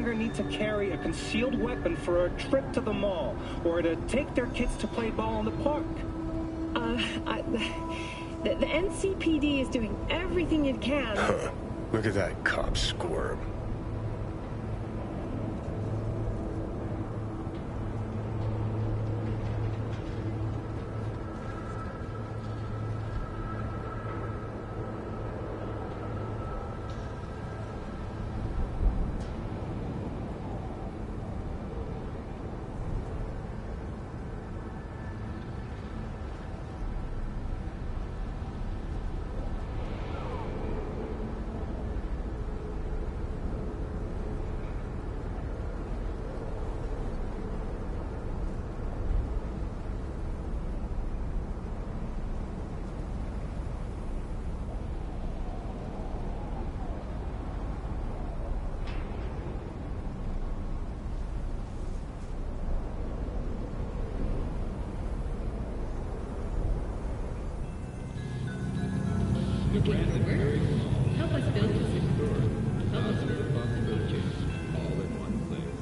longer need to carry a concealed weapon for a trip to the mall or to take their kids to play ball in the park. The NCPD is doing everything it can. Huh. Look at that cop squirm. Help us build this. Help us with responsibility. All in one place.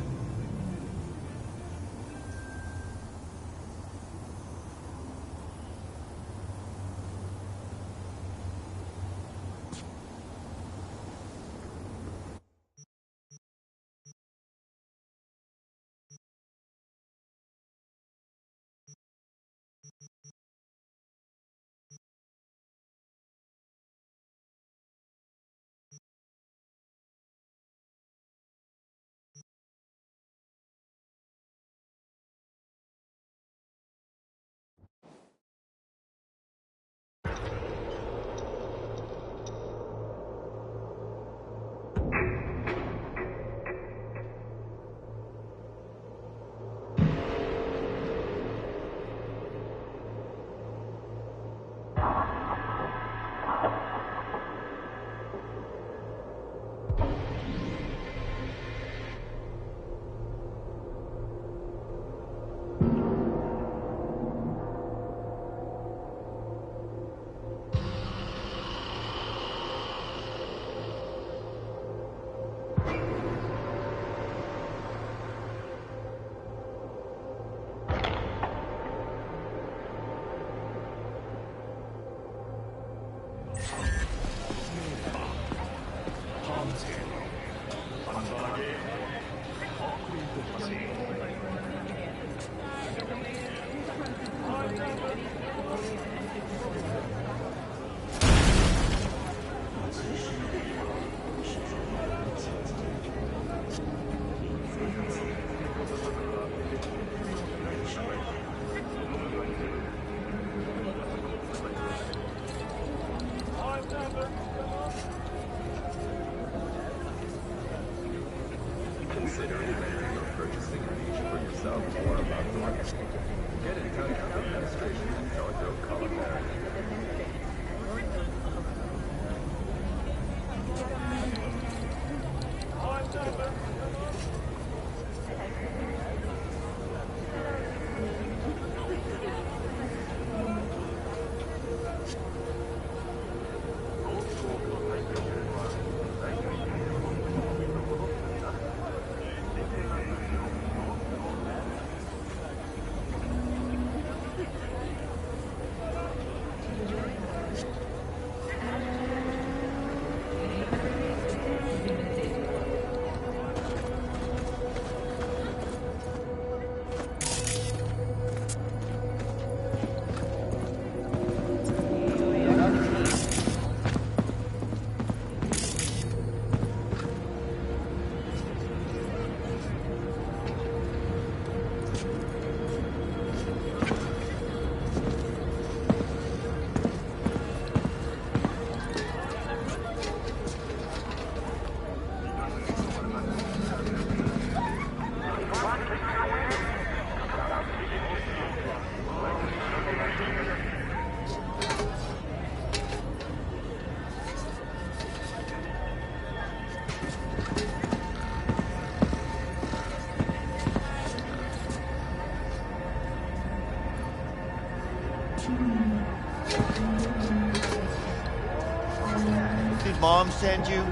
Did Mom send you?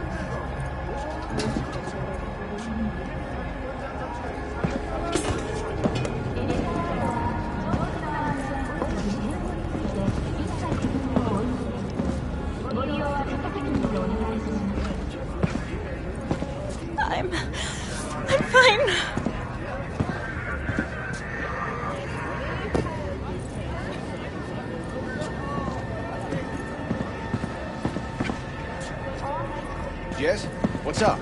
I'm fine. Jess, what's up?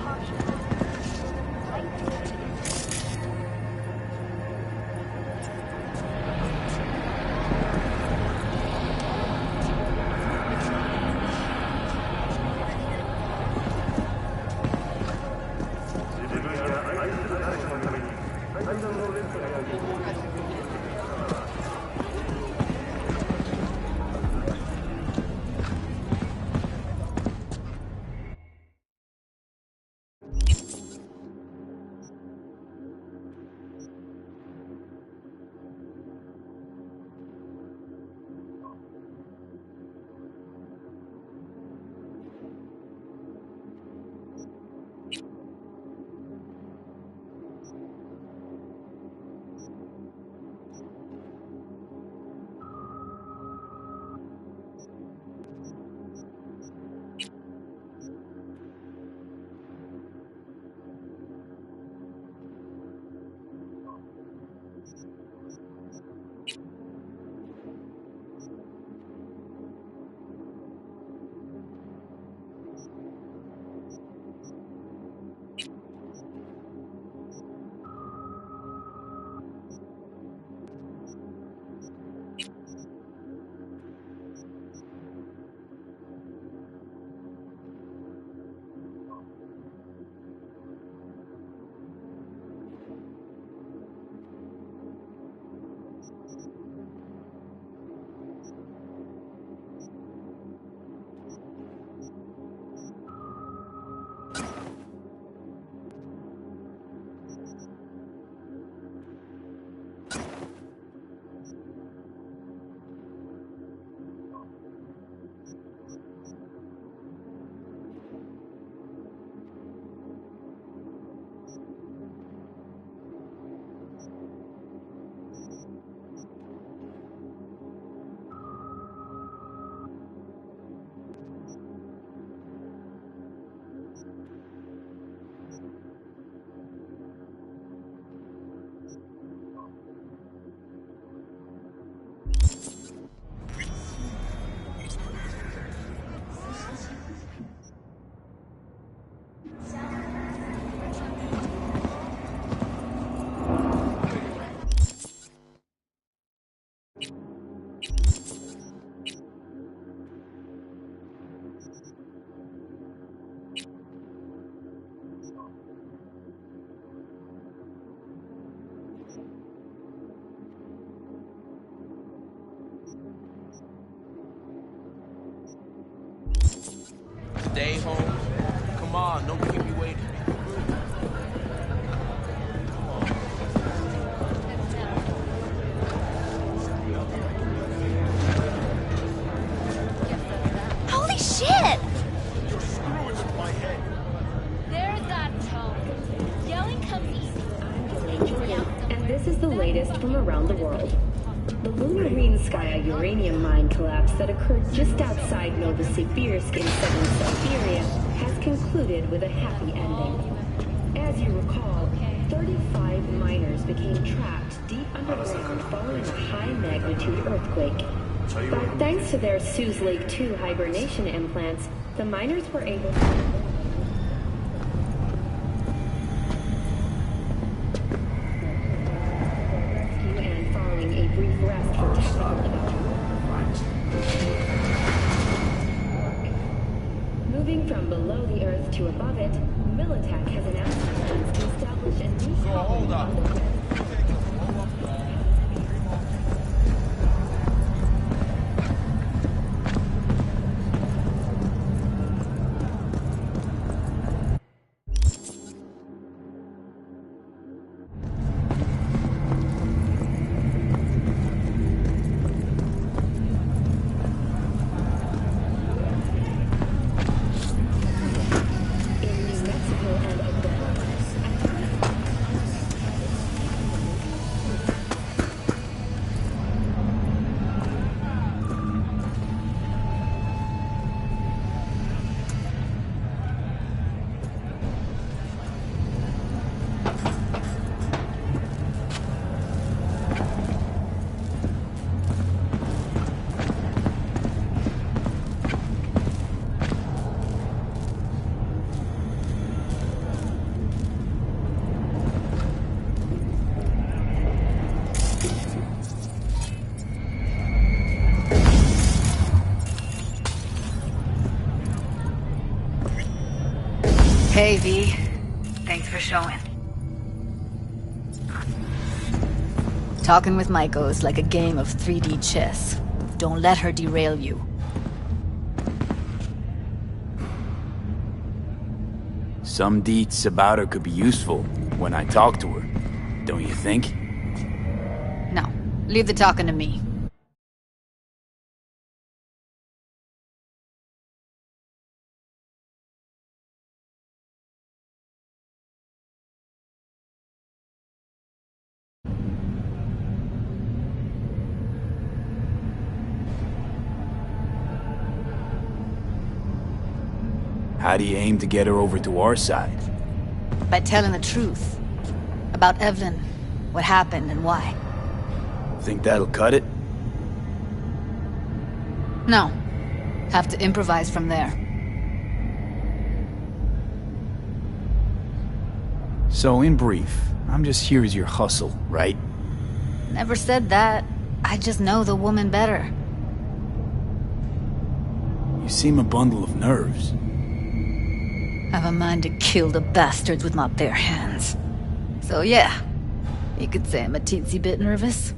Stay home. Come on, don't keep me waiting. Holy shit! You're screwing with my head. There's that tone. Yelling comes easy. And this is the latest from around the world. The lunar Rinskaya uranium mine collapse that occurred just outside Novosibirsk in southern Siberia has concluded with a happy ending. As you recall, 35 miners became trapped deep underground following a high-magnitude earthquake. But thanks to their Suze Lake 2 hibernation implants, the miners were able to... Moving from below the Earth to above it, Militech has announced plans to establish a new Hold up. Hey, V. Thanks for showing. Talking with Maiko is like a game of 3D chess. Don't let her derail you. Some deets about her could be useful when I talk to her, don't you think? No, leave the talking to me. How do you aim to get her over to our side? By telling the truth. About Evelyn, what happened and why. Think that'll cut it? No. Have to improvise from there. So, in brief, I'm just here as your hustle, right? Never said that. I just know the woman better. You seem a bundle of nerves. Have a mind to kill the bastards with my bare hands. So yeah, you could say I'm a teensy bit nervous.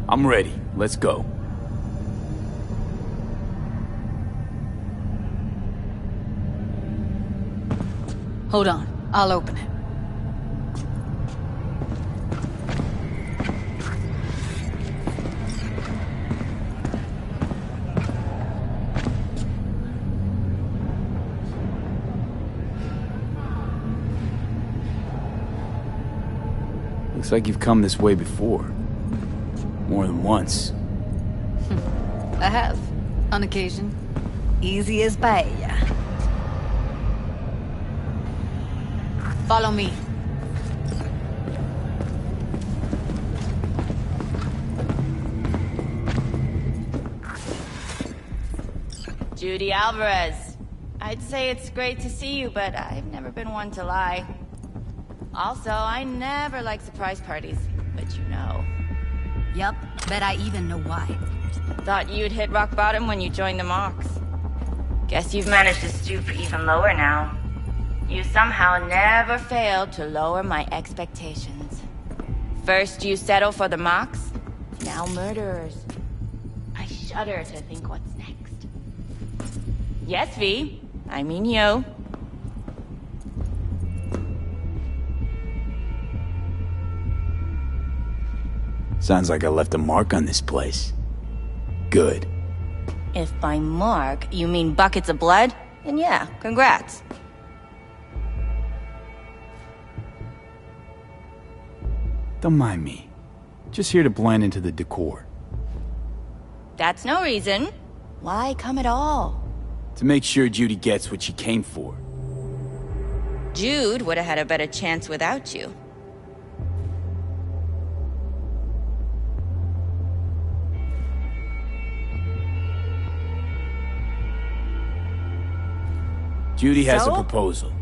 I'm ready. Let's go. Hold on, I'll open it. Looks like you've come this way before. More than once. I have, on occasion. Easy as paella. Follow me. Judy Alvarez. I'd say it's great to see you, but I've never been one to lie. Also, I never like surprise parties, but you know. Yup, bet I even know why. Thought you'd hit rock bottom when you joined the Mox. Guess you've managed to stoop even lower now. You somehow never failed to lower my expectations. First you settle for the Mox, now murderers. I shudder to think what's next. Yes, V. I mean you. Sounds like I left a mark on this place. Good. If by mark you mean buckets of blood, then yeah, congrats. Don't mind me. Just here to blend into the decor. That's no reason. Why come at all? To make sure Judy gets what she came for. Jude would have had a better chance without you. Judy has a So? proposal.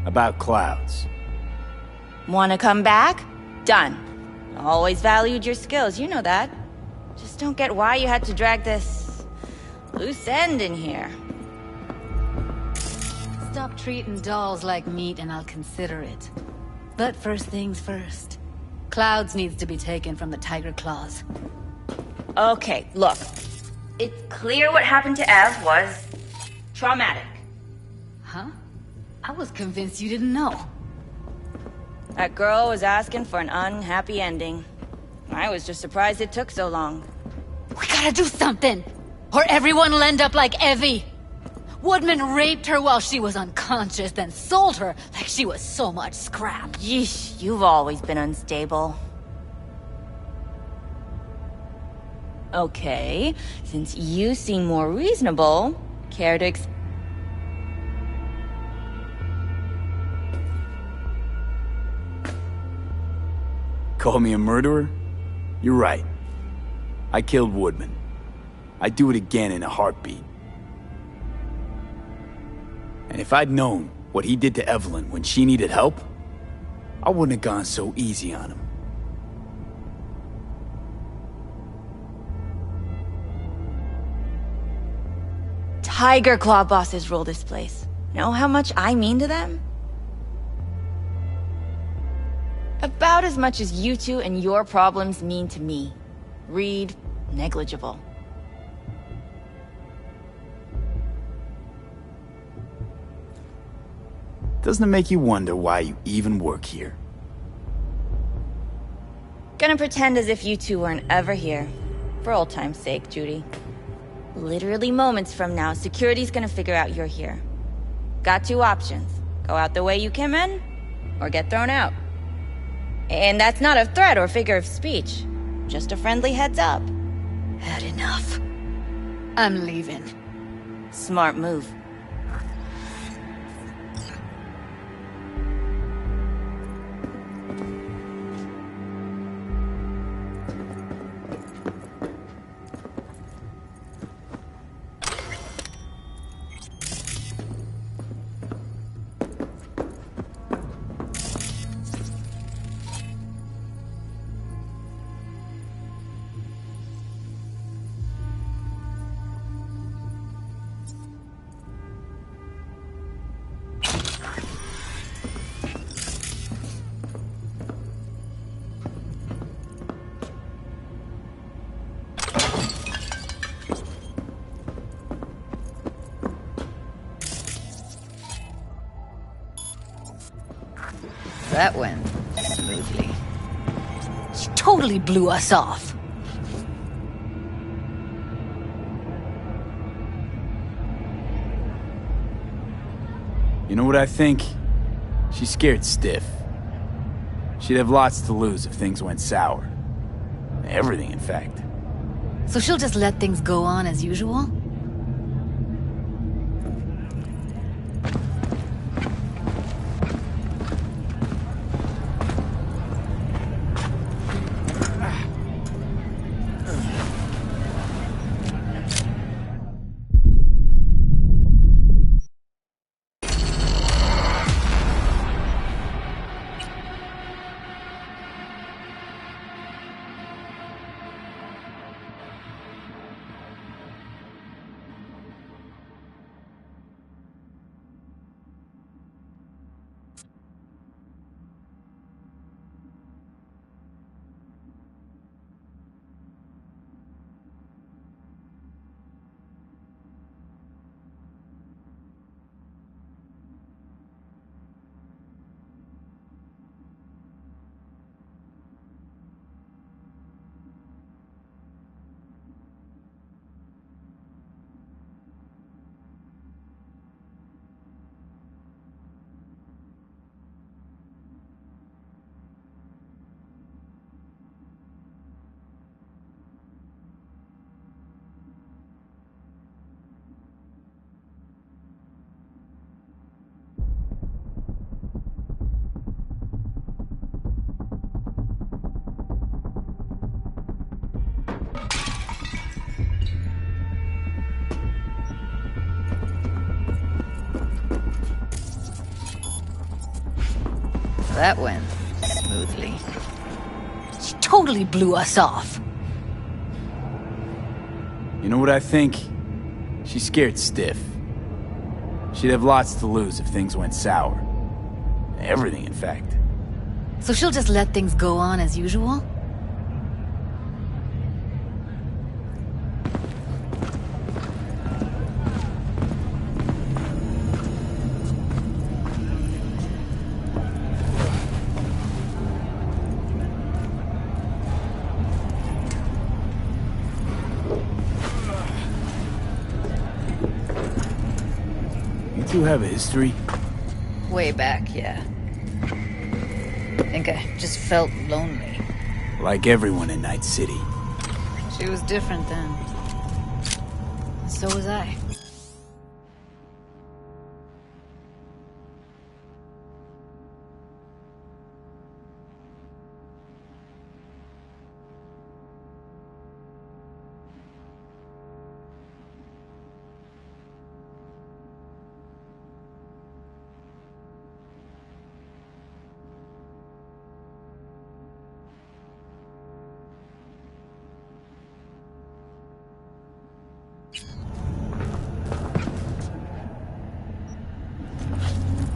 About clouds. Wanna come back? Done. Always valued your skills, you know that. Just don't get why you had to drag this loose end in here. Stop treating dolls like meat and I'll consider it. But first things first. Clouds needs to be taken from the tiger claws. Okay, look. It's clear what happened to Ev was traumatic. Huh? I was convinced you didn't know. That girl was asking for an unhappy ending. I was just surprised it took so long. We gotta do something! Or everyone will end up like Evie! Woodman raped her while she was unconscious, then sold her like she was so much scrap. Yeesh, you've always been unstable. Okay, since you seem more reasonable, care to Call me a murderer? You're right. I killed Woodman. I'd do it again in a heartbeat. And if I'd known what he did to Evelyn when she needed help, I wouldn't have gone so easy on him. Tiger Claw bosses rule this place. Know how much I mean to them? About as much as you two and your problems mean to me. Read negligible. Doesn't it make you wonder why you even work here? Gonna pretend as if you two weren't ever here. For old time's sake, Judy. Literally moments from now, security's gonna figure out you're here. Got two options. Go out the way you came in, or get thrown out. And that's not a threat or figure of speech. Just a friendly heads up. Had enough. I'm leaving. Smart move. That went smoothly. She totally blew us off. You know what I think? She's scared stiff. She'd have lots to lose if things went sour. Everything, in fact. So she'll just let things go on as usual? That went smoothly. She totally blew us off. You know what I think? She's scared stiff. She'd have lots to lose if things went sour. Everything, in fact. So she'll just let things go on as usual? You have a history? Way back, yeah. I think I just felt lonely. Like everyone in Night City. She was different then. So was I.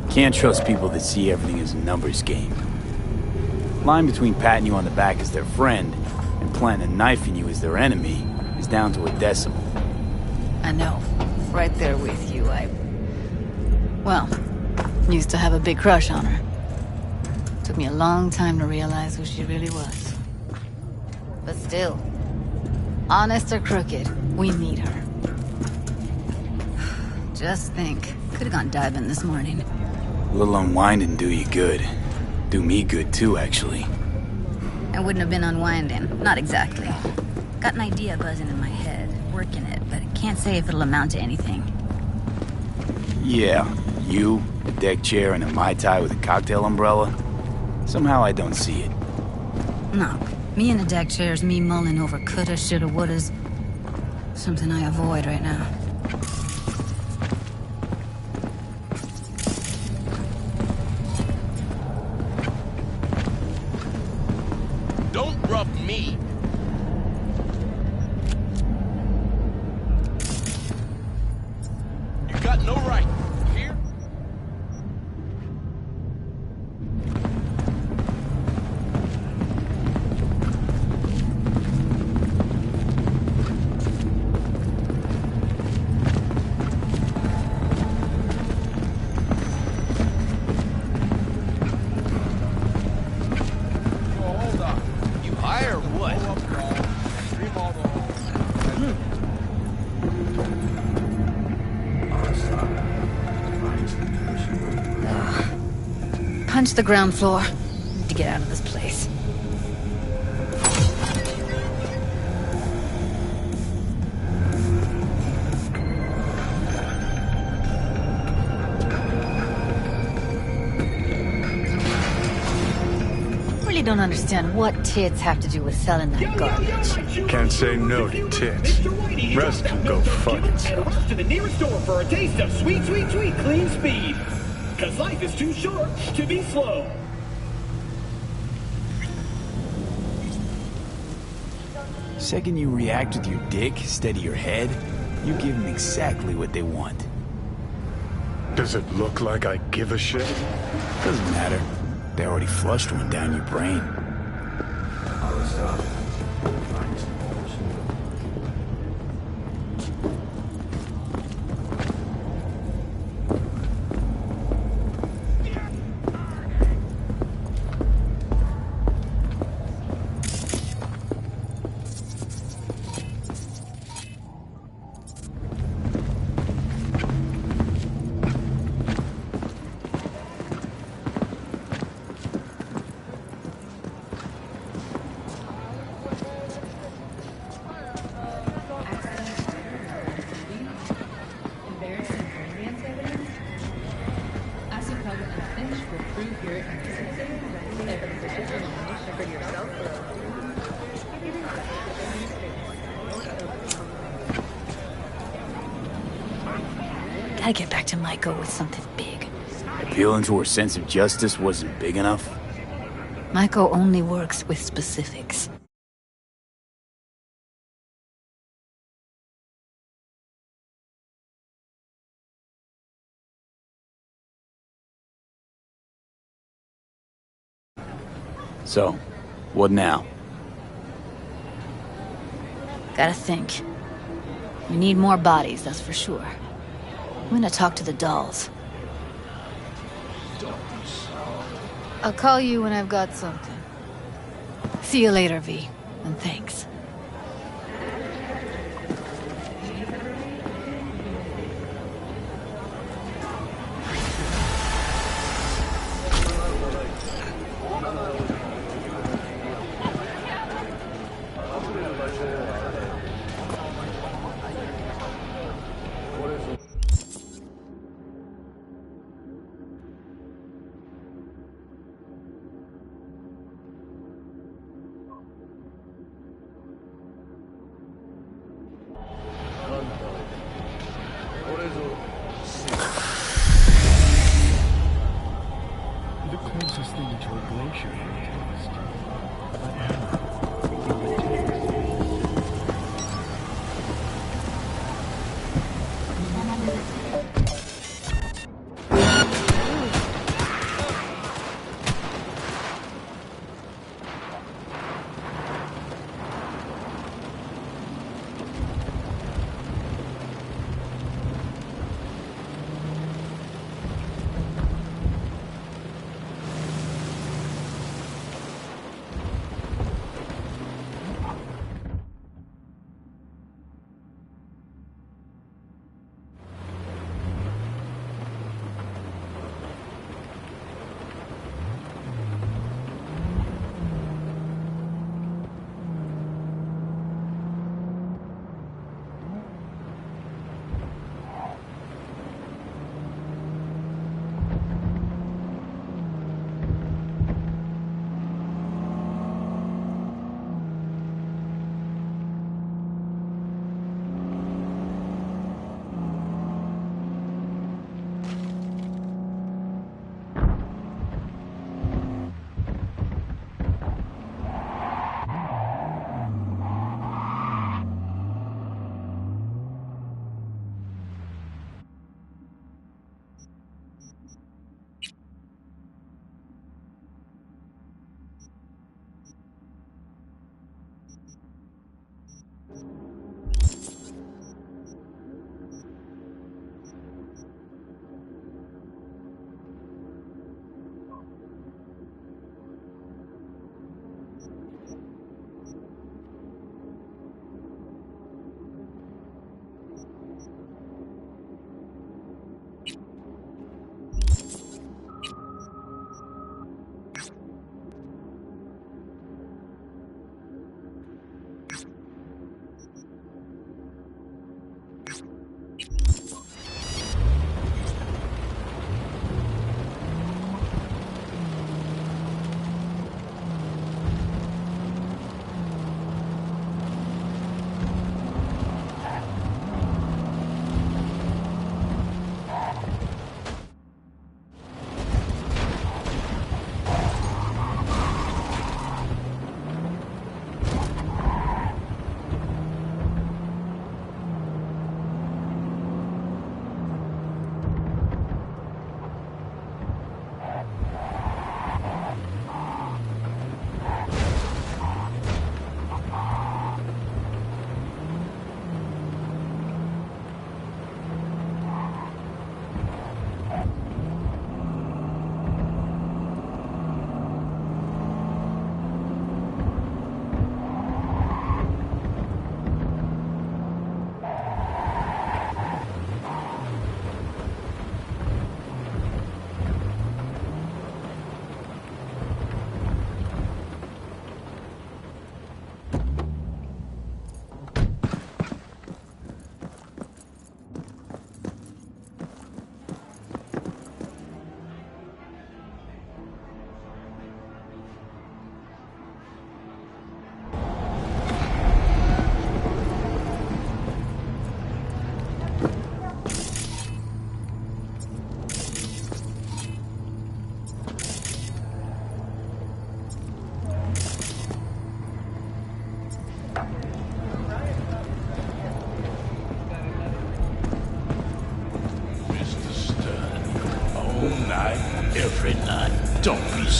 Can't trust people that see everything as a numbers game. Line between patting you on the back as their friend and planting a knife in you as their enemy is down to a decimal. I know. Right there with you. Well, used to have a big crush on her. Took me a long time to realize who she really was. But still, honest or crooked, we need her. Just think, could have gone diving this morning. A little unwinding do you good. Do me good too, actually. I wouldn't have been unwinding. Not exactly. Got an idea buzzing in my head, working it, but I can't say if it'll amount to anything. Yeah, you, a deck chair, and a Mai Tai with a cocktail umbrella. Somehow I don't see it. No, me in a deck chair is me mulling over coulda, shoulda, wouldas. Something I avoid right now. Don't rub me. You got no right. Here? Hold on. You hire or what? Punch the ground floor. Need to get out of this place. Really don't understand what tits have to do with selling that garbage. Can't say no to tits. Rest can go fuck itself. To the nearest store for a taste of sweet, sweet, sweet clean speed. Cause life is too short to be slow. Second you react with your dick instead of your head, you give them exactly what they want. Does it look like I give a shit? Doesn't matter. They already flushed one down your brain. Gotta get back to Maiko with something big. Appealing to her sense of justice wasn't big enough? Maiko only works with specifics. So, what now? Gotta think. We need more bodies, that's for sure. I'm gonna talk to the dolls. I'll call you when I've got something. See you later, V. And thanks. The closest thing to a glacier taste.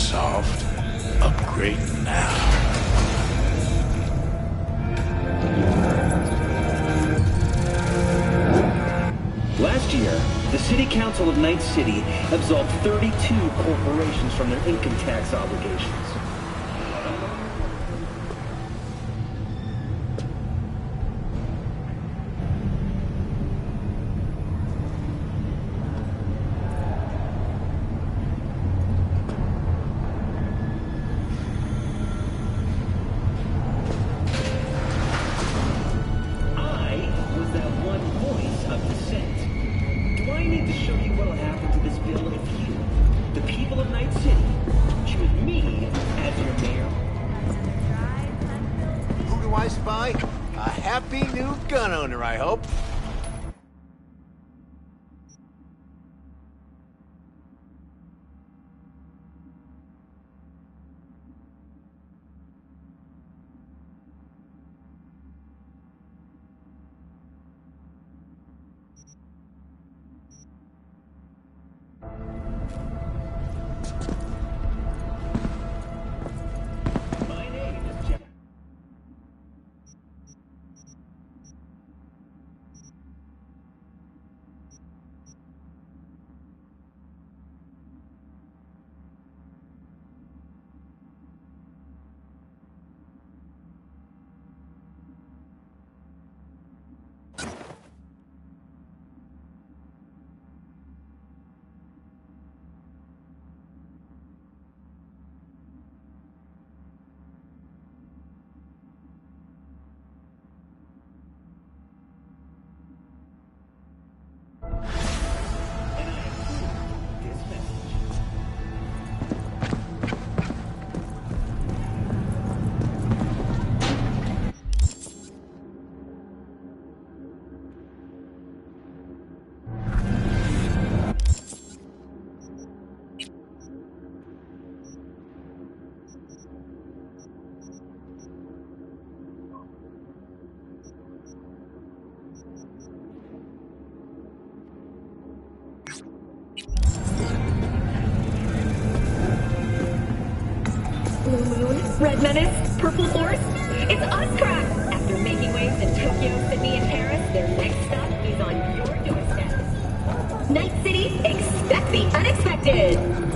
solved. Upgrade now. Last year, the City Council of Night City absolved 32 corporations from their income tax obligations. I hope. Red Menace, Purple Horse, it's us, crap! After making waves in Tokyo, Sydney, and Paris, their next stop is on your doorstep. Night City, expect the unexpected!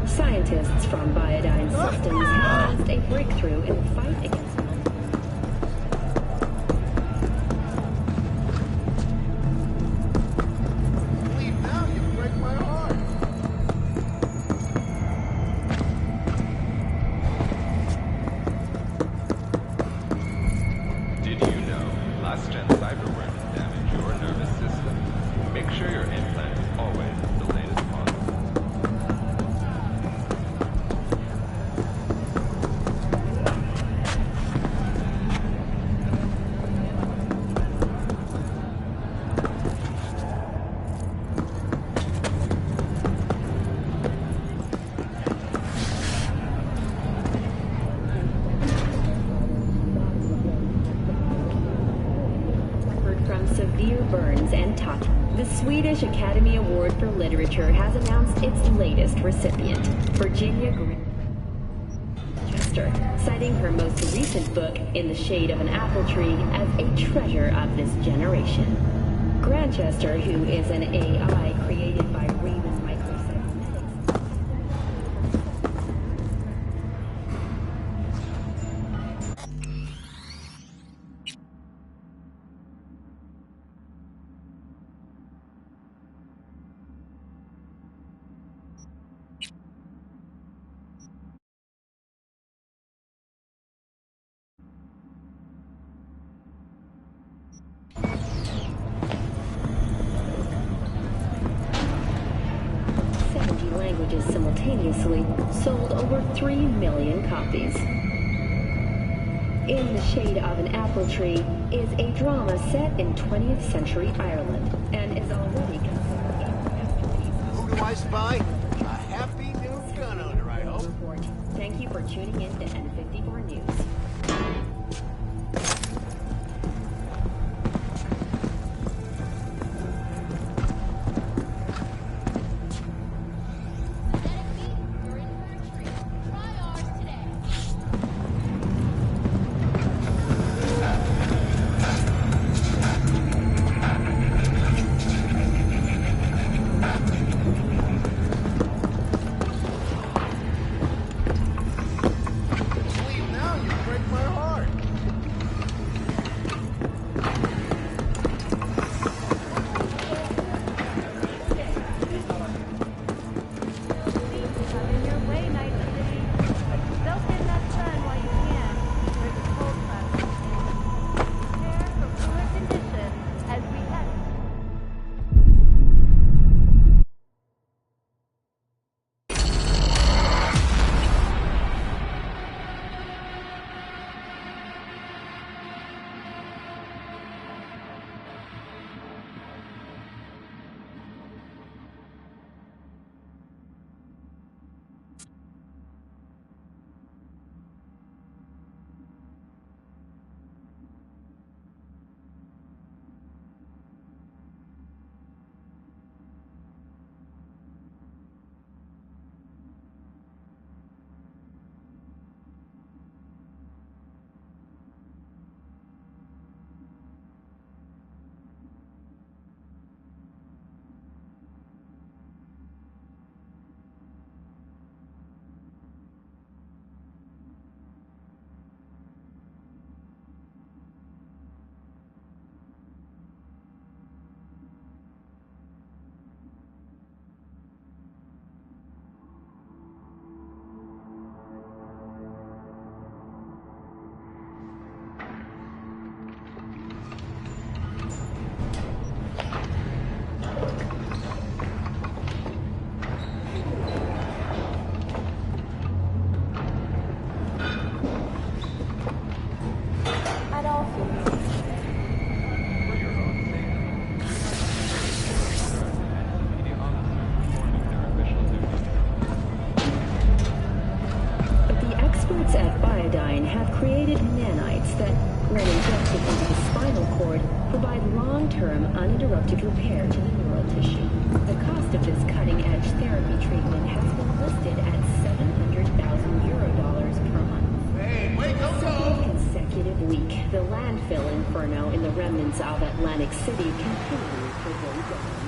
Scientists from Biodyne Systems have announced a breakthrough in the fight against Leave now, you break my heart. Did you know last-gen cyberware can damage your nervous system? Make sure your implant is always the latest model. burns and touch. The Swedish Academy Award for Literature has announced its latest recipient, Virginia Green. Just Grantchester, citing her most recent book, In the Shade of an Apple Tree, as a treasure of this generation. Grantchester, who is an AI created by Raven Microcybernetics. 70 languages simultaneously, sold over 3 million copies. In the Shade of an Apple Tree is a drama set in 20th century Ireland and is already considered a masterpiece. Who do I spy? A happy new gun owner, I hope. Report. Thank you for tuning in to N54 News. Leave now, you break my heart. Have created nanites that, when injected into the spinal cord, provide long-term uninterrupted repair to the neural tissue. The cost of this cutting-edge therapy treatment has been listed at $700,000 per month. Hey, wait, don't go! Second consecutive week, the landfill inferno in the remnants of Atlantic City continues to go down.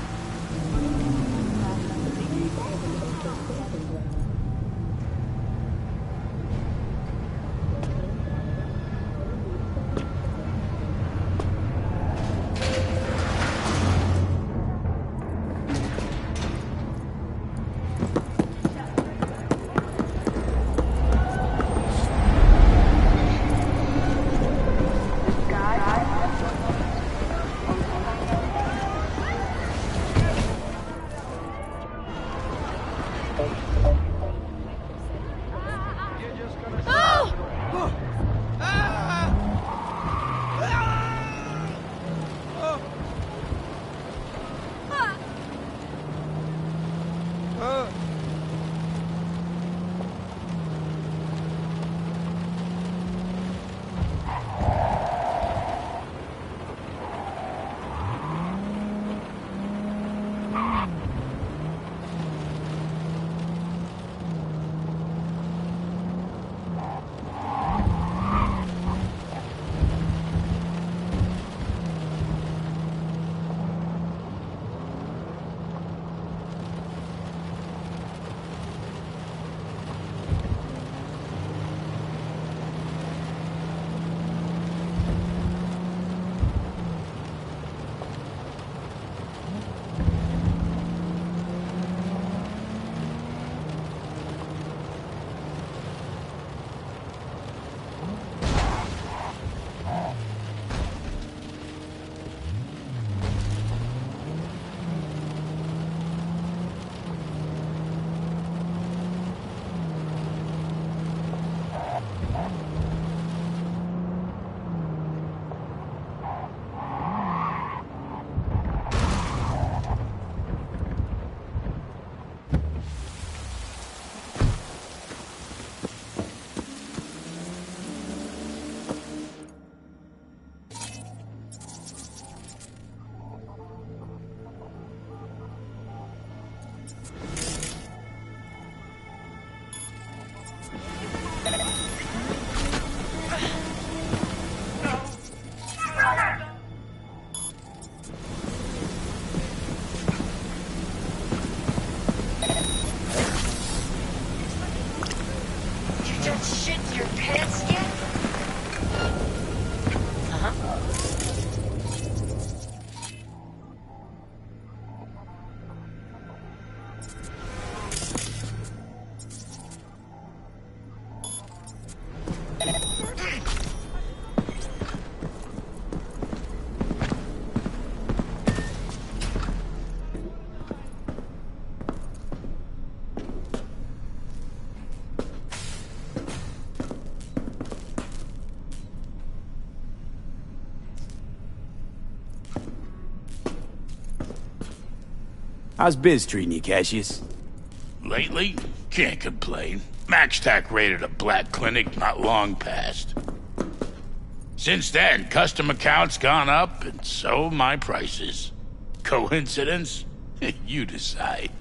How's biz treating you, Cassius? Lately, can't complain. MaxTac raided a black clinic not long past. Since then, custom accounts gone up, and so my prices. Coincidence? You decide.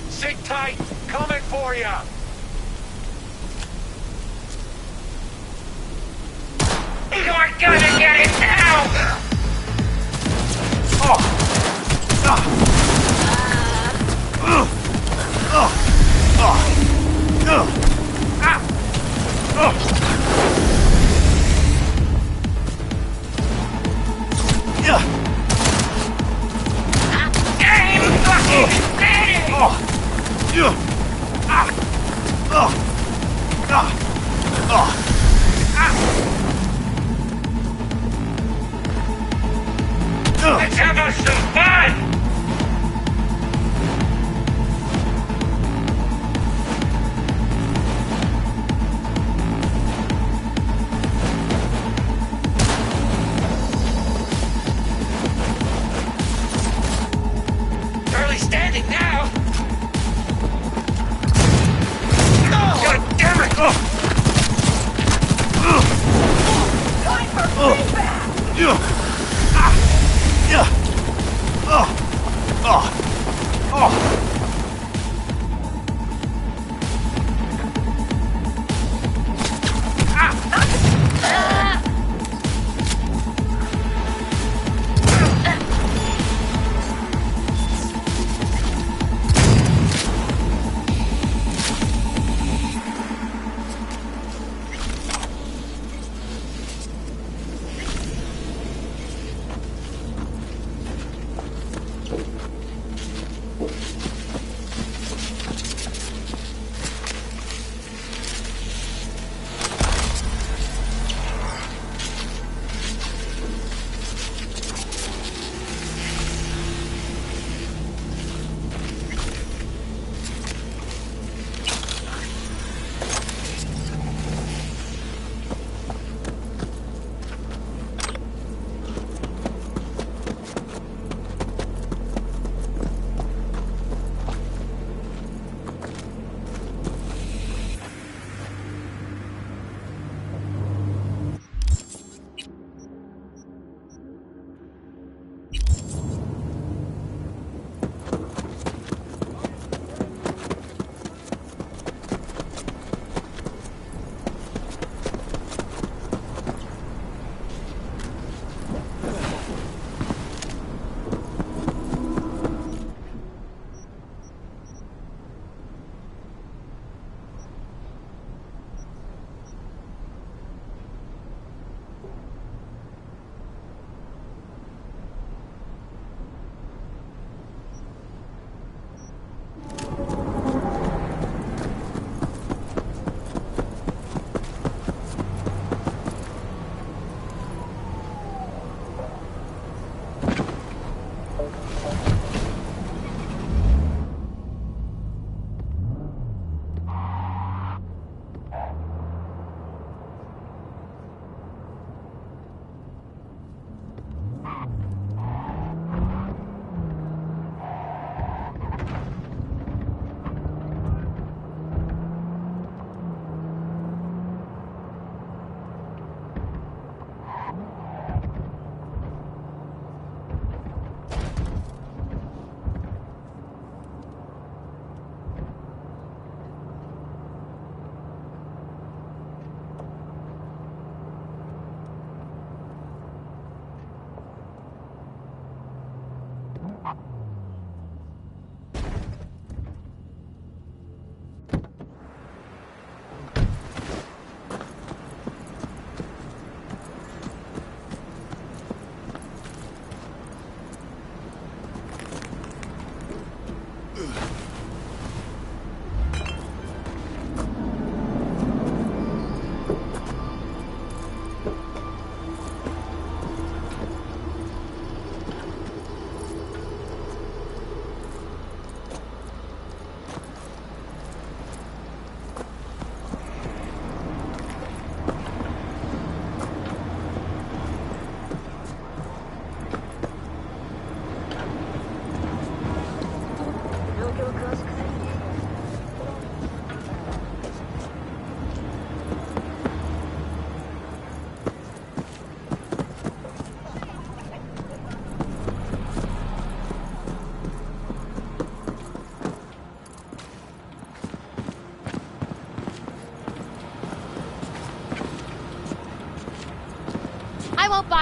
Sit tight! Coming for ya! You're gonna get it now! Aim fucking steady! Let's have us some fun! Barely standing now! God damn it! Time for feedback!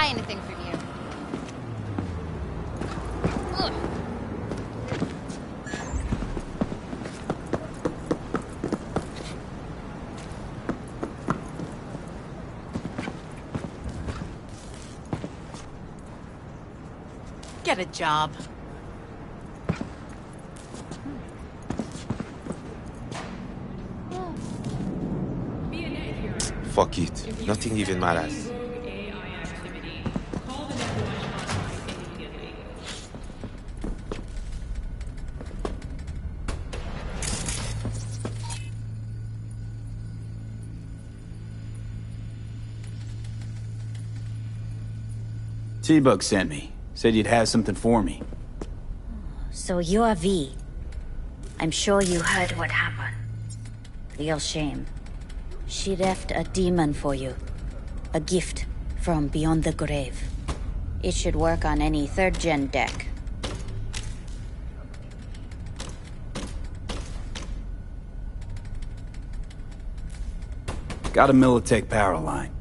buy anything from you. Ugh. Get a job. Fuck it. Nothing even matters. T-Bug sent me. Said you'd have something for me. So you're V. I'm sure you heard what happened. Real shame. She left a demon for you. A gift from beyond the grave. It should work on any 3rd gen deck. Got a Militech power line.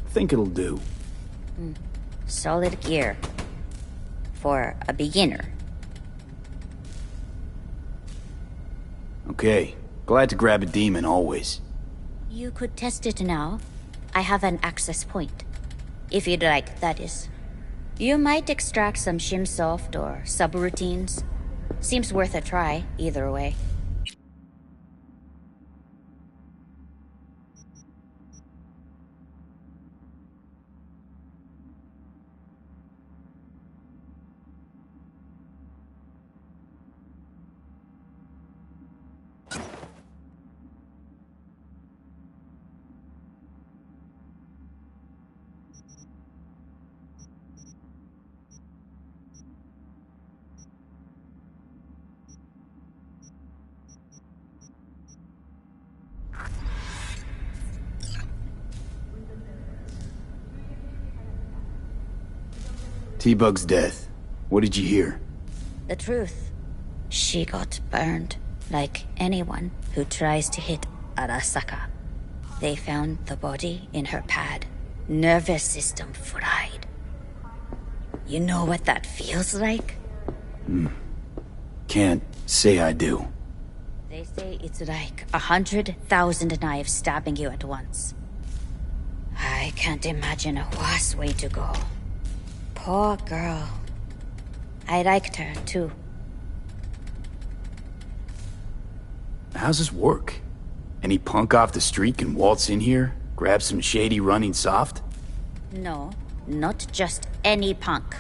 Think it'll do. Solid gear. For a beginner. Okay. Glad to grab a demon, always. You could test it now. I have an access point. If you'd like, that is. You might extract some shimsoft or subroutines. Seems worth a try, either way. T-Bug's death. What did you hear? The truth. She got burned, like anyone who tries to hit Arasaka. They found the body in her pad. Nervous system fried. You know what that feels like? Can't say I do. They say it's like 100,000 knives stabbing you at once. I can't imagine a worse way to go. Poor girl. I liked her, too. How's this work? Any punk off the street can waltz in here, grab some shady running soft? No, not just any punk.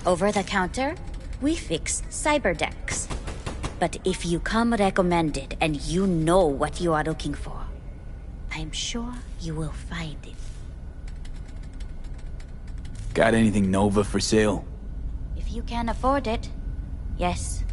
Over the counter, we fix cyber decks. But if you come recommended and you know what you are looking for, I'm sure you will find it. Got anything Nova for sale? If you can afford it, yes.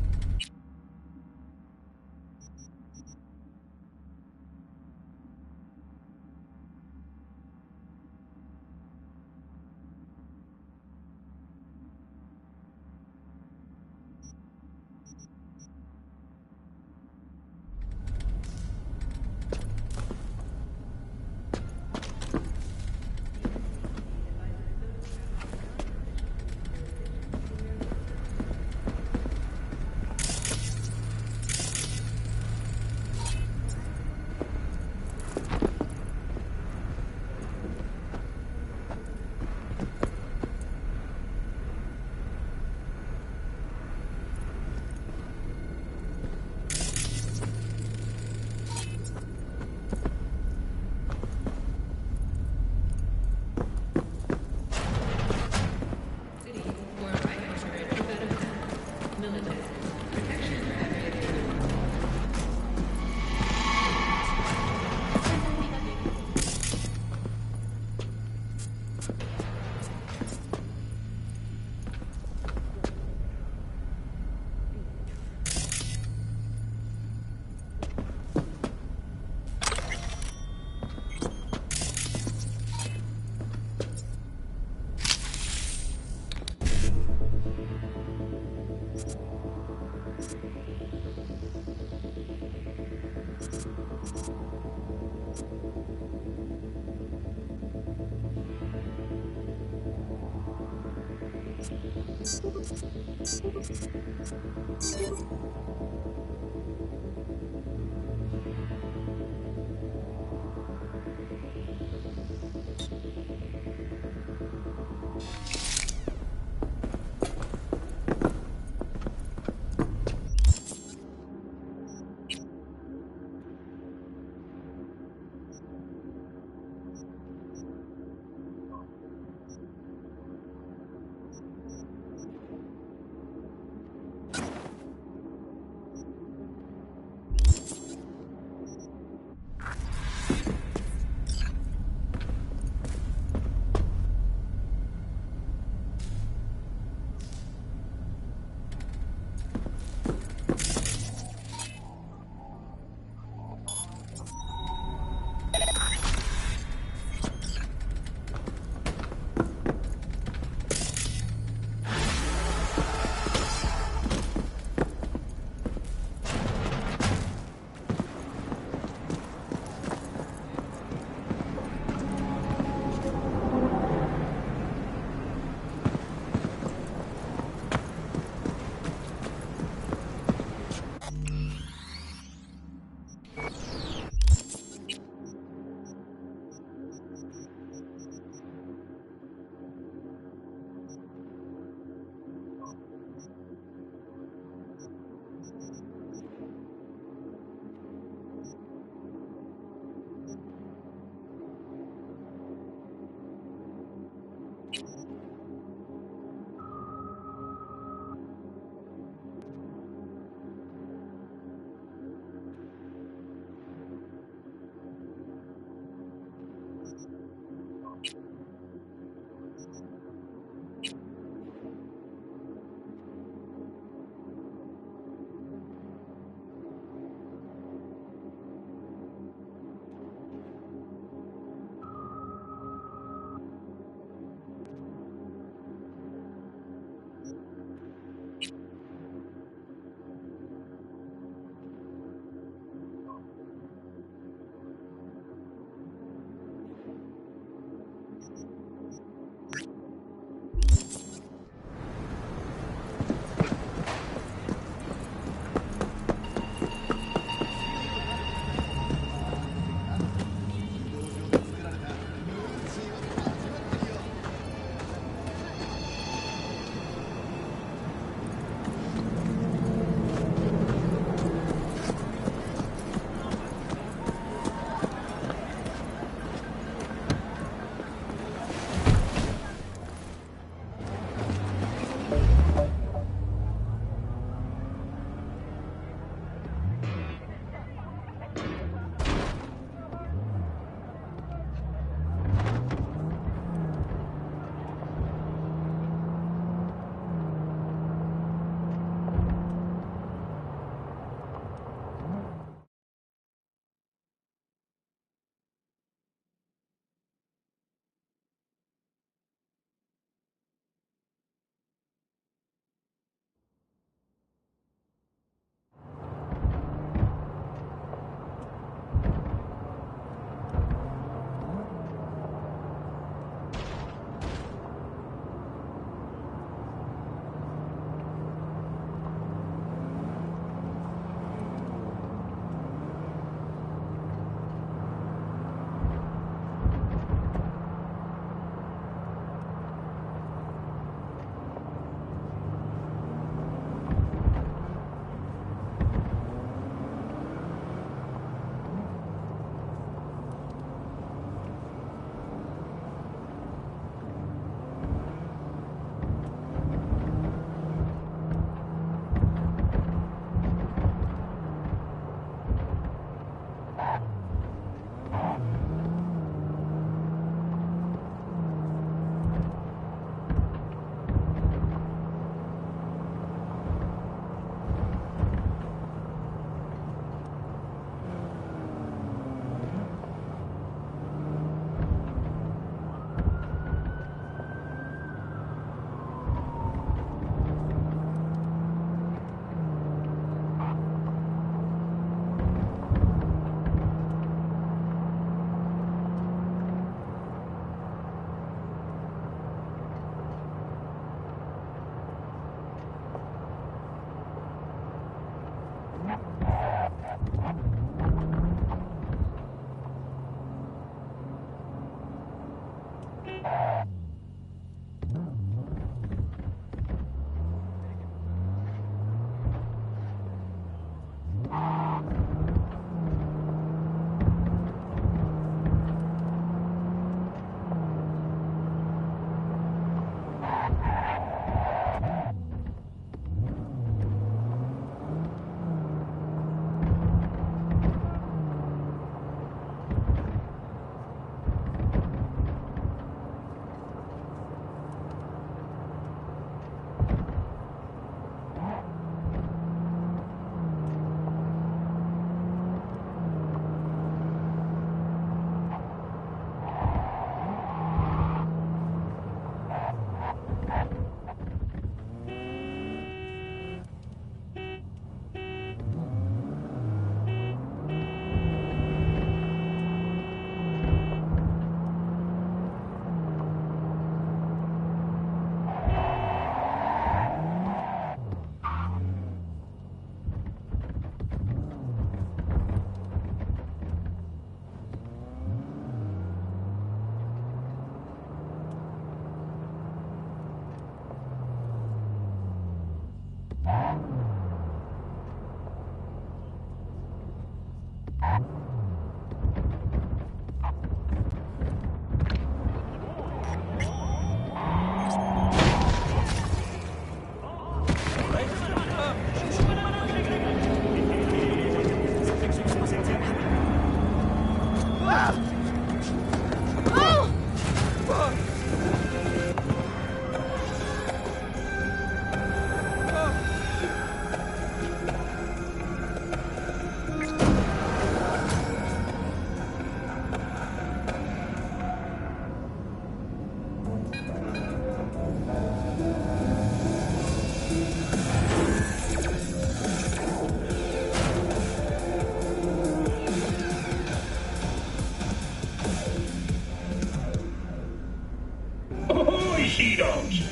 Ahoy, sea dogs!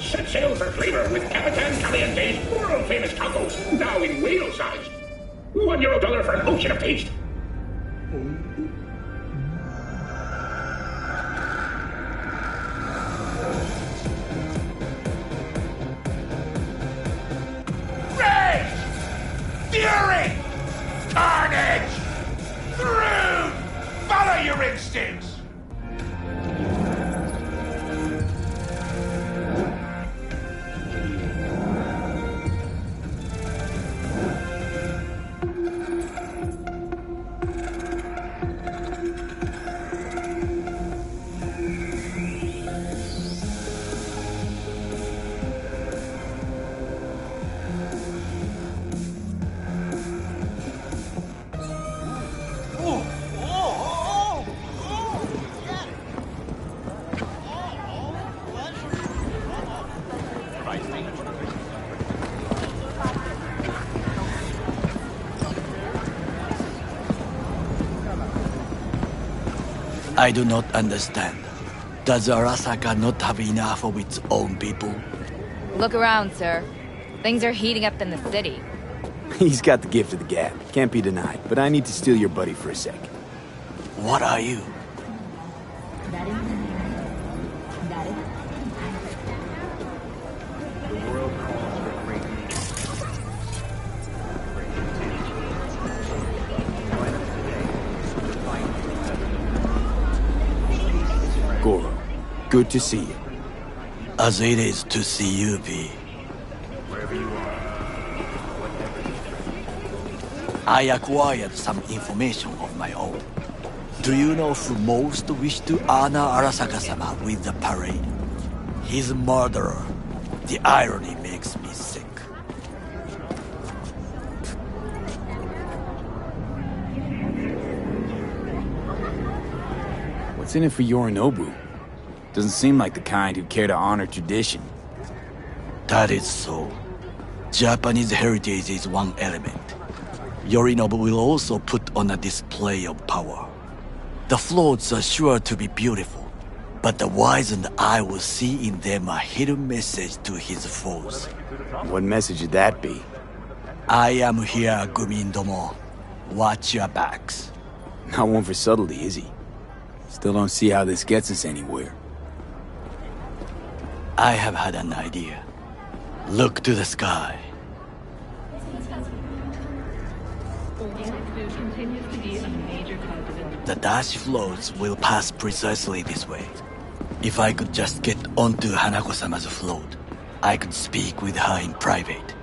Set sail for flavor with Capitan Caliente's world-famous tacos, now in whale size. €1 for an ocean of taste. Rage! Fury! Carnage! Through! Follow your instincts! I do not understand. Does Arasaka not have enough of its own people? Look around, sir. Things are heating up in the city. He's got the gift of the gab. Can't be denied. But I need to steal your buddy for a sec. What are you? Goro, good to see you. As it is to see you, V. I acquired some information of my own. Do you know who most wished to honor Arasaka-sama with the parade? His murderer. The irony makes me sick. What's in it for Yorinobu? Doesn't seem like the kind who'd care to honor tradition. That is so. Japanese heritage is one element. Yorinobu will also put on a display of power. The floats are sure to be beautiful, but the wizened eye will see in them a hidden message to his foes. What message would that be? I am here, Gumindomo. Watch your backs. Not one for subtlety, is he? Still don't see how this gets us anywhere. I have had an idea. Look to the sky. The dash floats will pass precisely this way. If I could just get onto Hanako-sama's float, I could speak with her in private.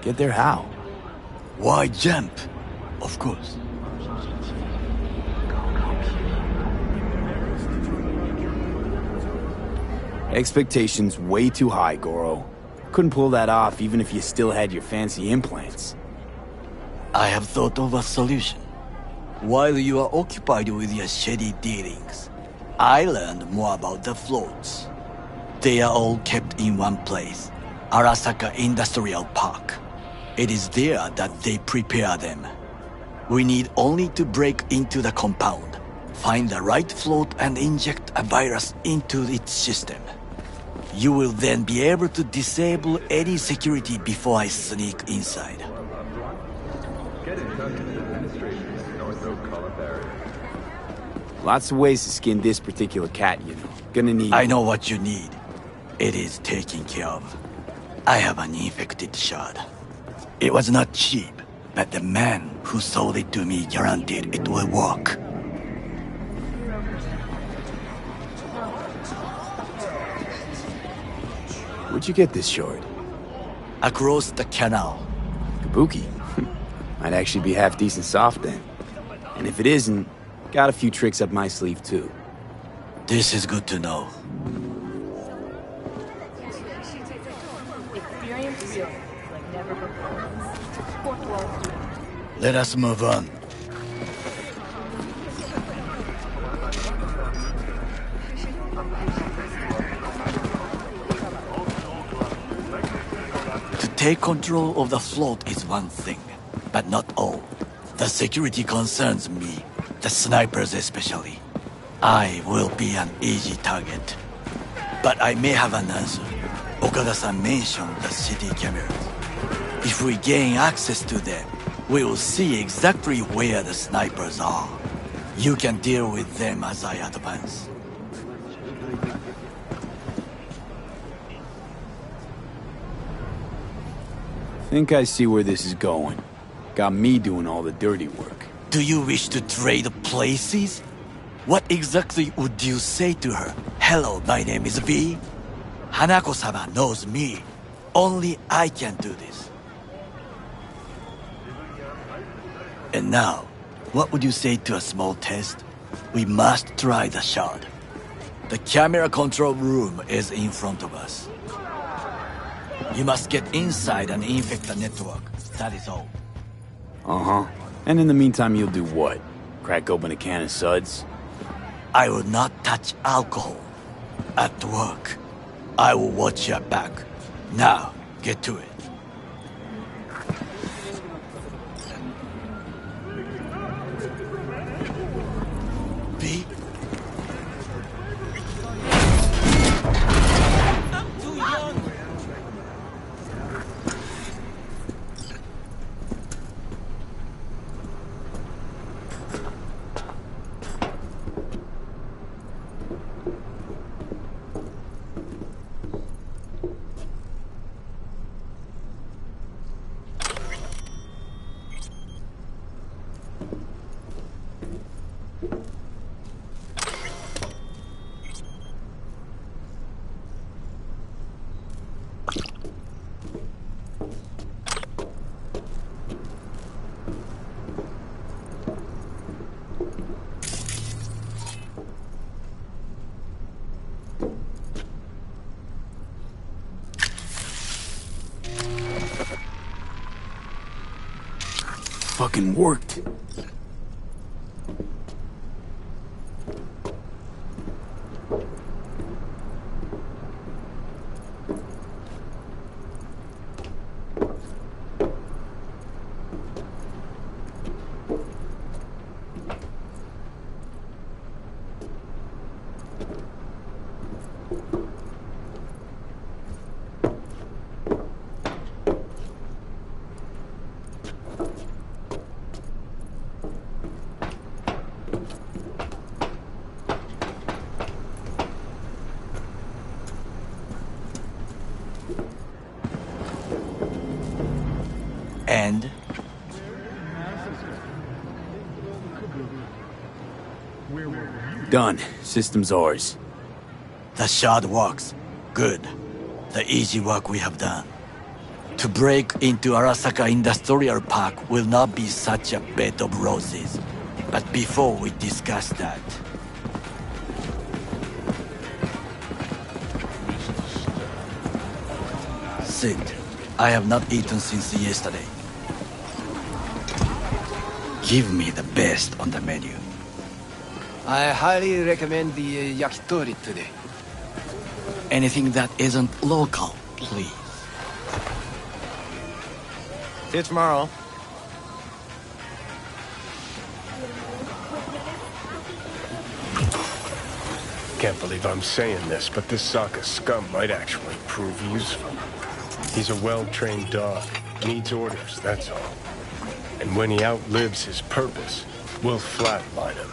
Get there how? Why jump? Of course. Expectations way too high, Goro. Couldn't pull that off even if you still had your fancy implants. I have thought of a solution. While you are occupied with your shady dealings, I learned more about the floats. They are all kept in one place, Arasaka Industrial Park. It is there that they prepare them. We need only to break into the compound, find the right float and inject a virus into its system. You will then be able to disable any security before I sneak inside. Get in touch with administration's North Oak Column area. Lots of ways to skin this particular cat, you know. Gonna need... I know what you need. It is taken care of. I have an infected shard. It was not cheap, but the man who sold it to me guaranteed it will work. Where'd you get this shard? Across the canal. Kabuki. Might actually be half decent soft then. And if it isn't, Got a few tricks up my sleeve, too. This is good to know. Experience feels like never before. Fourth wall student. Let us move on. To take control of the float is one thing, but not all. The security concerns me, the snipers especially. I will be an easy target. But I may have an answer. Okada-san mentioned the city cameras. If we gain access to them, we will see exactly where the snipers are. You can deal with them as I advance. Think I see where this is going. Got me doing all the dirty work. Do you wish to trade places? What exactly would you say to her? Hello, my name is V. Hanako-sama knows me. Only I can do this. And now, what would you say to a small test? We must try the shard. The camera control room is in front of us. You must get inside and infect the network. That is all. Uh-huh. And in the meantime, you'll do what? Crack open a can of suds? I will not touch alcohol. At work, I will watch your back. Now, get to it. V? Fucking worked. And? Done. System's ours. The shard works. Good. The easy work we have done. To break into Arasaka Industrial Park will not be such a bed of roses. But before we discuss that... Sit. I have not eaten since yesterday. Give me the best on the menu. I highly recommend the yakitori today. Anything that isn't local, please. See you tomorrow. Can't believe I'm saying this, but this Sokka scum might actually prove useful. He's a well-trained dog. Needs orders, that's all. And when he outlives his purpose, we'll flatline him.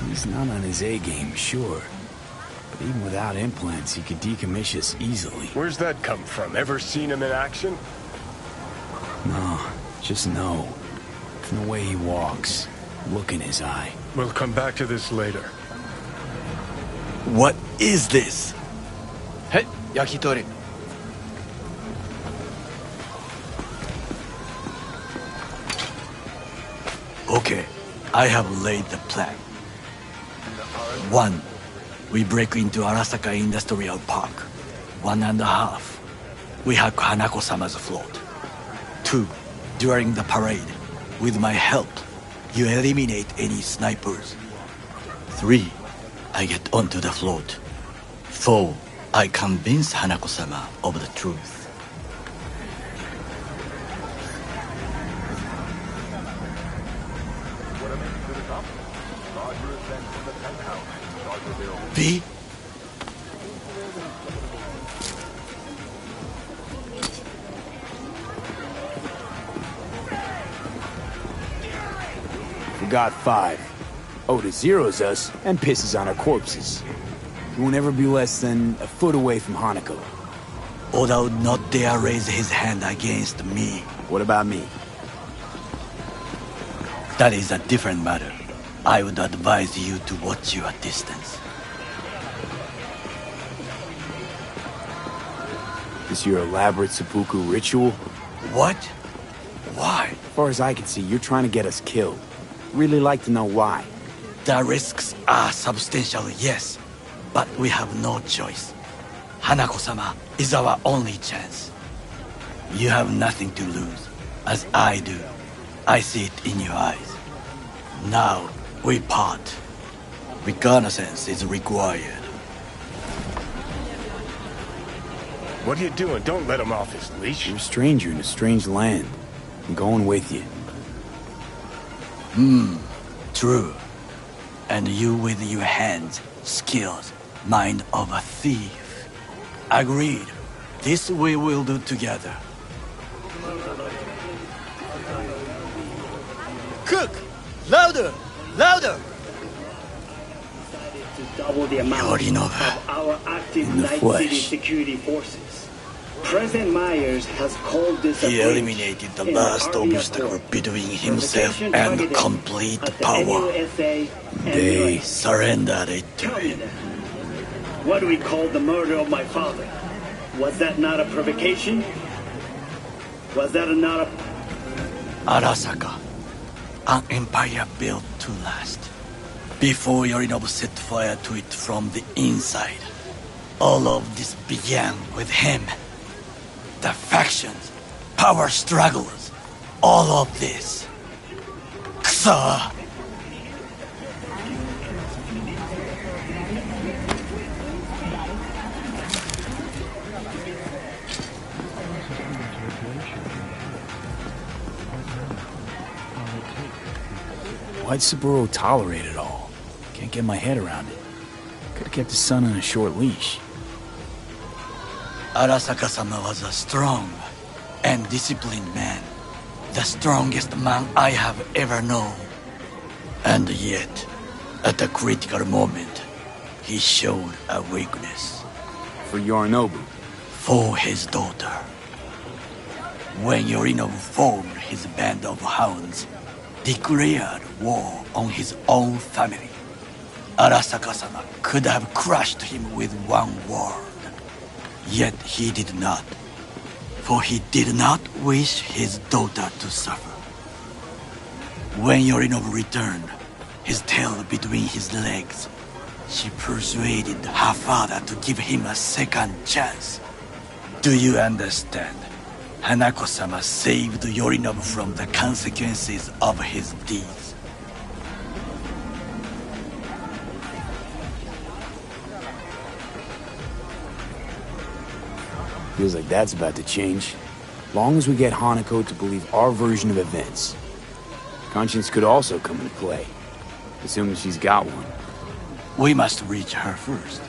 He's not on his A-game, sure. But even without implants, he could decommission us easily. Where's that come from? Ever seen him in action? No, just no. And the way he walks, look in his eye. We'll come back to this later. What is this? Hey, yakitori. Okay, I have laid the plan. 1. We break into Arasaka Industrial Park. 1.5. We hack Hanako-sama's float. 2. During the parade, with my help, you eliminate any snipers. 3. I get onto the float. 4. I convince Hanako-sama of the truth. V? Forgot 5. Oda zeros us and pisses on our corpses. He won't ever be less than a foot away from Hanako. Oda would not dare raise his hand against me. What about me? That is a different matter. I would advise you to watch your distance. This your elaborate seppuku ritual? What? Why? As far as I can see, you're trying to get us killed. Really like to know why. The risks are substantial, yes. But we have no choice. Hanako-sama is our only chance. You have nothing to lose, as I do. I see it in your eyes. Now, we part. Reconnaissance is required. What are you doing? Don't let him off his leash. You're a stranger in a strange land. I'm going with you. True. And you with your hands, skills, mind of a thief. Agreed. This we will do together. Cook! Louder! Louder! To double the amount of our active Night City security forces. President Myers has called this a He eliminated the last obstacle between himself and complete power. They surrendered it to him. What do we call the murder of my father? Was that not a provocation? Was that not a... Arasaka, an empire built to last. Before Yorinobu set fire to it from the inside, all of this began with him. The factions, power struggles, all of this. Kusa! Why'd Saburo tolerate it all? Can't get my head around it. Could've kept his son on a short leash. Arasaka-sama was a strong and disciplined man. The strongest man I have ever known. And yet, at a critical moment, he showed a weakness. For Yorinobu? For his daughter. When Yorinobu formed his band of hounds, declared war on his own family, Arasaka-sama could have crushed him with one word. Yet he did not, for he did not wish his daughter to suffer. When Yorinobu returned, his tail between his legs, she persuaded her father to give him a second chance. Do you understand? Hanako-sama saved Yorinobu from the consequences of his deeds. Feels like that's about to change. Long as we get Hanako to believe our version of events. Conscience could also come into play, assuming she's got one. We must reach her first.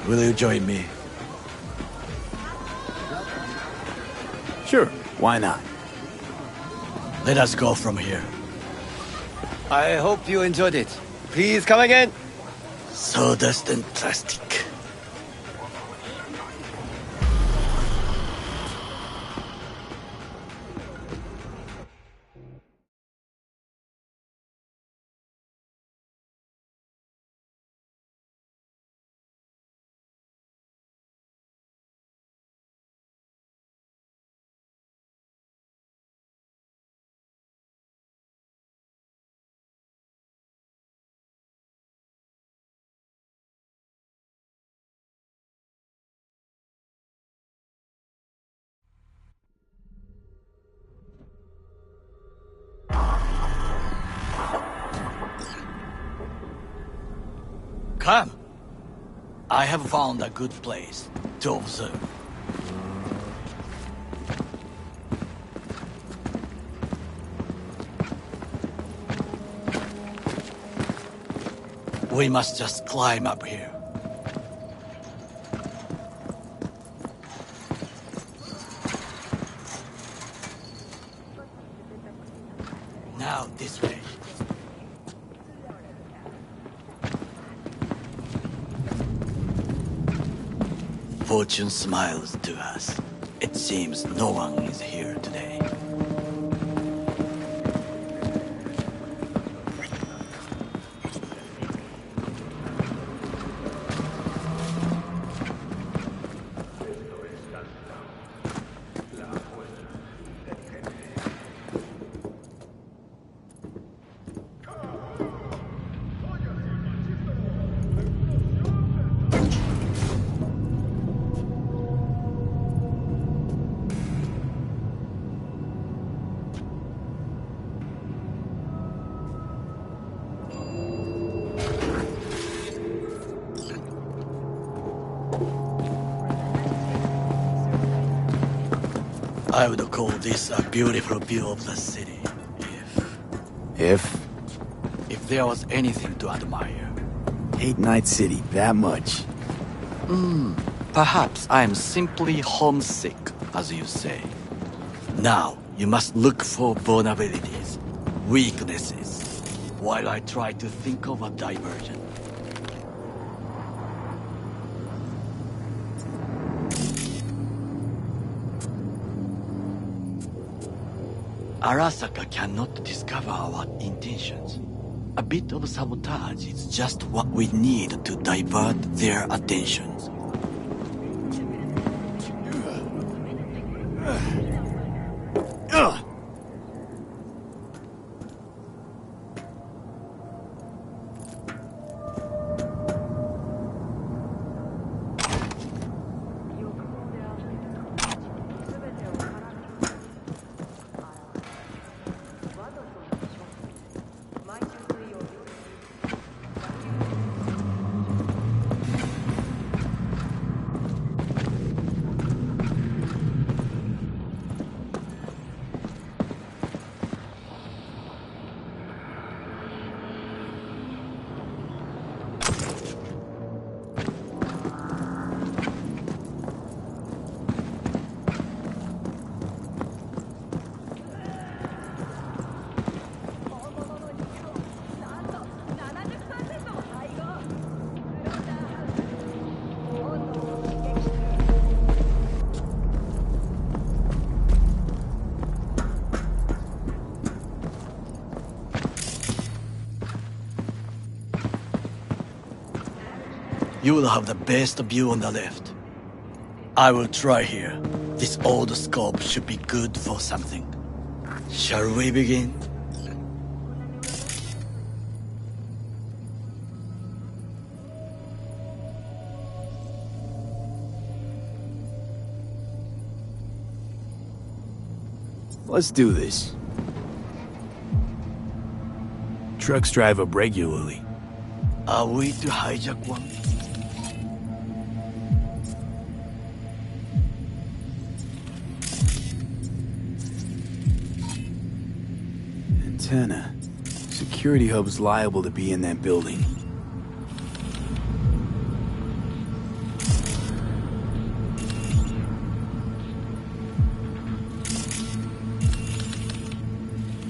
Will you join me? Sure, why not? Let us go from here. I hope you enjoyed it. Please come again. Sawdust and plastic. Come. I have found a good place to observe. We must just climb up here. Now this way. Fortune smiles to us. It seems no one is here today. I would call this a beautiful view of the city, If? if there was anything to admire. Hate Night City that much. Perhaps I am simply homesick, as you say. Now, you must look for vulnerabilities, weaknesses, while I try to think of a diversion. Arasaka cannot discover our intentions. A bit of sabotage is just what we need to divert their attentions. You will have the best view on the left. I will try here. This old scope should be good for something. Shall we begin? Let's do this. Trucks drive up regularly. Are we to hijack one? Antenna. Security hub's liable to be in that building.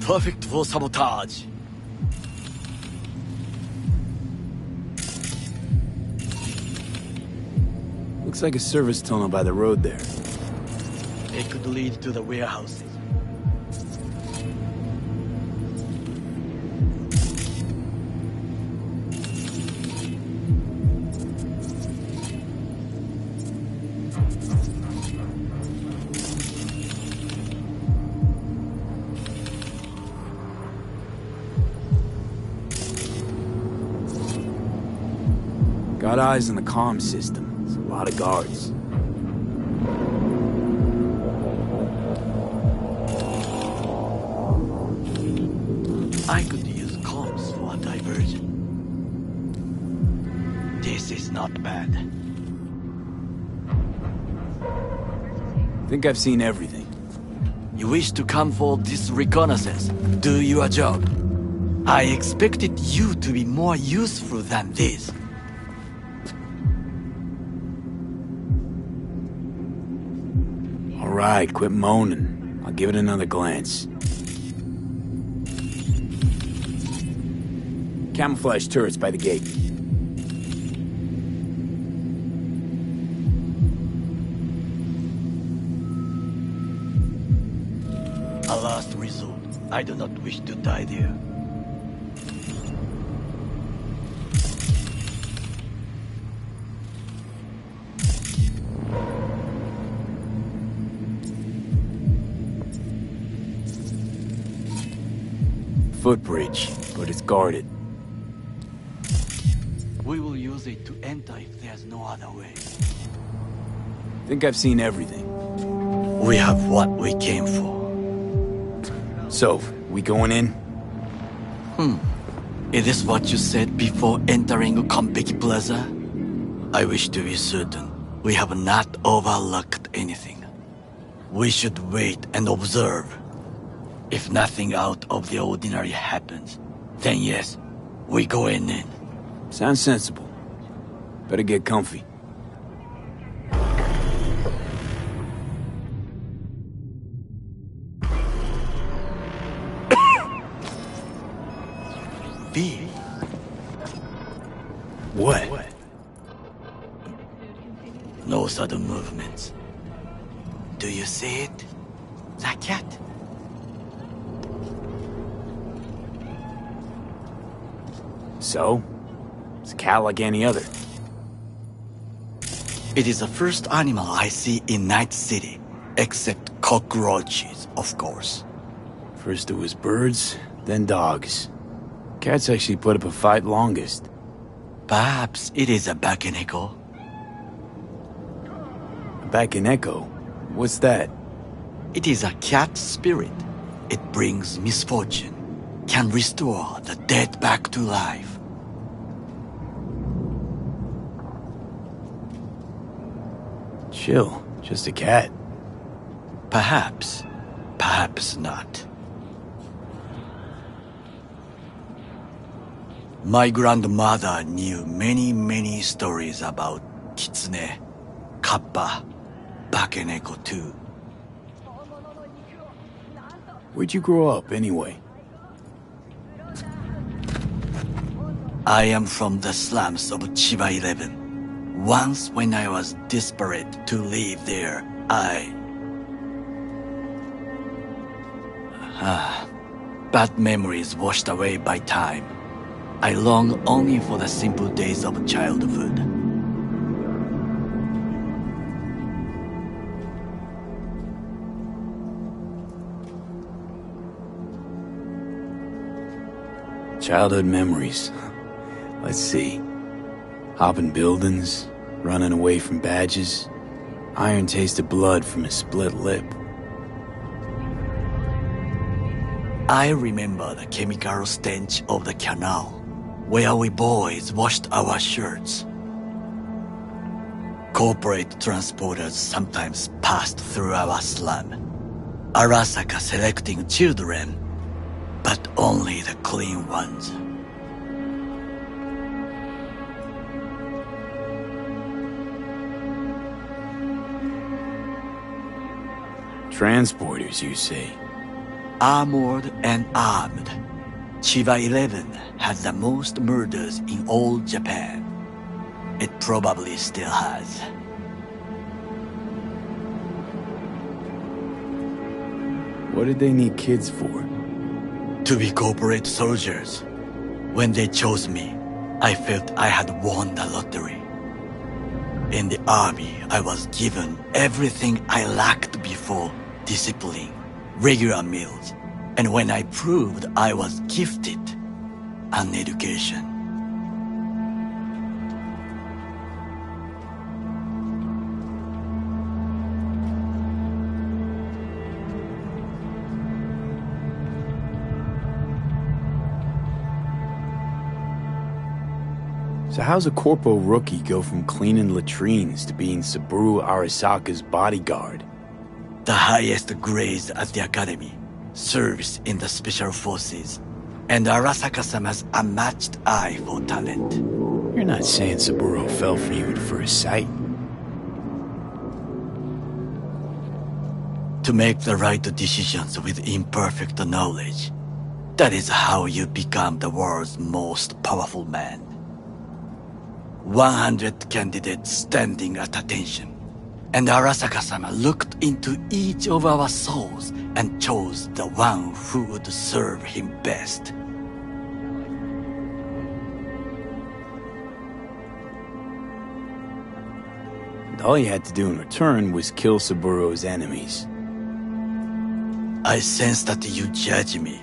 Perfect for sabotage. Looks like a service tunnel by the road there. It could lead to the warehouses. Got eyes on the comm system. There's a lot of guards. I could use comms for a diversion. not bad. Think I've seen everything. You wish to come for this reconnaissance, do your job. I expected you to be more useful than this. All right, quit moaning. I'll give it another glance. Camouflage turrets by the gate. A last resort. I do not wish to die there. Footbridge, but it's guarded. We will use it to enter if there's no other way. Think I've seen everything. We have what we came for. So, we going in? Is this what you said before entering Konpeki Plaza? I wish to be certain we have not overlooked anything. We should wait and observe. If nothing out of the ordinary happens, then yes, we go in. Sounds sensible. Better get comfy. V. What? No sudden movements. Do you see it? That cat? So? It's a cat like any other. It is the first animal I see in Night City, except cockroaches, of course. First it was birds, then dogs. Cats actually put up a fight longest. Perhaps it is a Bakeneko. Back in Echo? What's that? It is a cat spirit. It brings misfortune, can restore the dead back to life. Chill, just a cat. Perhaps, perhaps not. My grandmother knew many stories about Kitsune, Kappa, Bakeneko too. Where'd you grow up, anyway? I am from the slums of Chiba 11. Once when I was desperate to live there, bad memories washed away by time. I long only for the simple days of childhood. Childhood memories. Let's see. Hopping buildings, running away from badges, iron taste of blood from a split lip. I remember the chemical stench of the canal, where we boys washed our shirts. Corporate transporters sometimes passed through our slum, Arasaka selecting children, but only the clean ones. Transporters, you say? Armored and armed. Chiba 11 has the most murders in all Japan. It probably still has. What did they need kids for? To be corporate soldiers. When they chose me, I felt I had won the lottery. In the army, I was given everything I lacked before: discipline, regular meals, and when I proved I was gifted, an education. So how's a corpo rookie go from cleaning latrines to being Saburo Arasaka's bodyguard? The highest grades at the academy, service in the special forces, and Arasaka-sama's unmatched eye for talent. You're not saying Saburo fell for you at first sight? To make the right decisions with imperfect knowledge, that is how you become the world's most powerful man. 100 candidates standing at attention, and Arasaka-sama looked into each of our souls and chose the one who would serve him best. And all you had to do in return was kill Saburo's enemies. I sense that you judge me,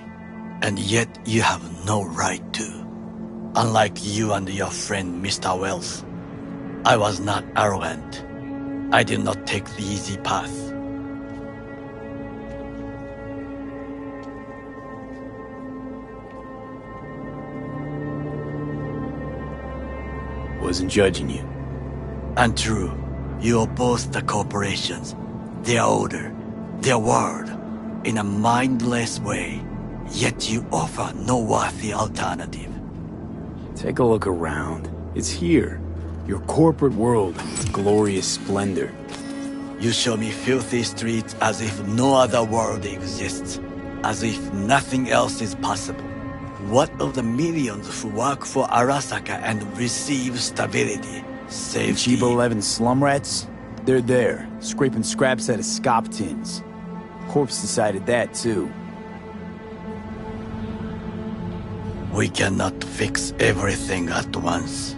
and yet you have no right to. Unlike you and your friend Mr. Wells, I was not arrogant. I did not take the easy path. Wasn't judging you. Untrue. You oppose the corporations, their order, their word, in a mindless way, yet you offer no worthy alternative. Take a look around. It's here. Your corporate world in its glorious splendor. You show me filthy streets as if no other world exists, as if nothing else is possible. What of the millions who work for Arasaka and receive stability, safety? Chiba 11 slum rats? They're there, scraping scraps out of scop tins. Corpse decided that too. We cannot fix everything at once.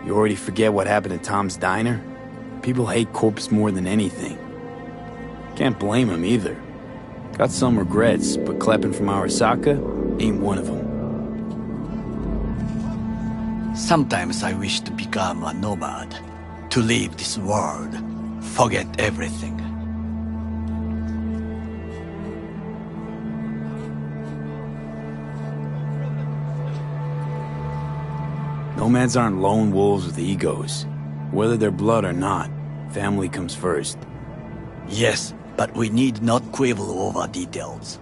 You already forget what happened at Tom's Diner? People hate Corpse more than anything. Can't blame him either. Got some regrets, but clapping from Arasaka ain't one of them. Sometimes I wish to become a nomad, to leave this world, forget everything. Nomads aren't lone wolves with egos. Whether they're blood or not, family comes first. Yes, but we need not quibble over details.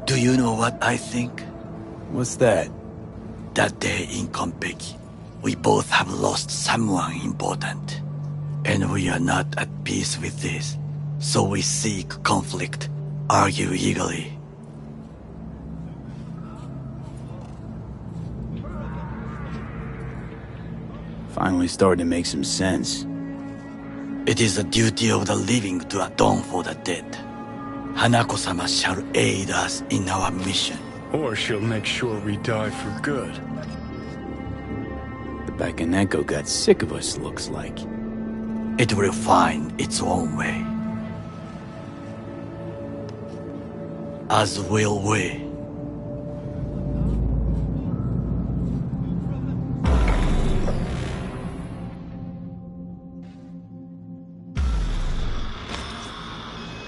Do you know what I think? What's that? That day in Konpeki, we both have lost someone important. And we are not at peace with this. So we seek conflict, argue eagerly. Finally starting to make some sense. It is the duty of the living to atone for the dead. Hanako-sama shall aid us in our mission. Or she'll make sure we die for good. The Bakaneko got sick of us, looks like. It will find its own way. As will we.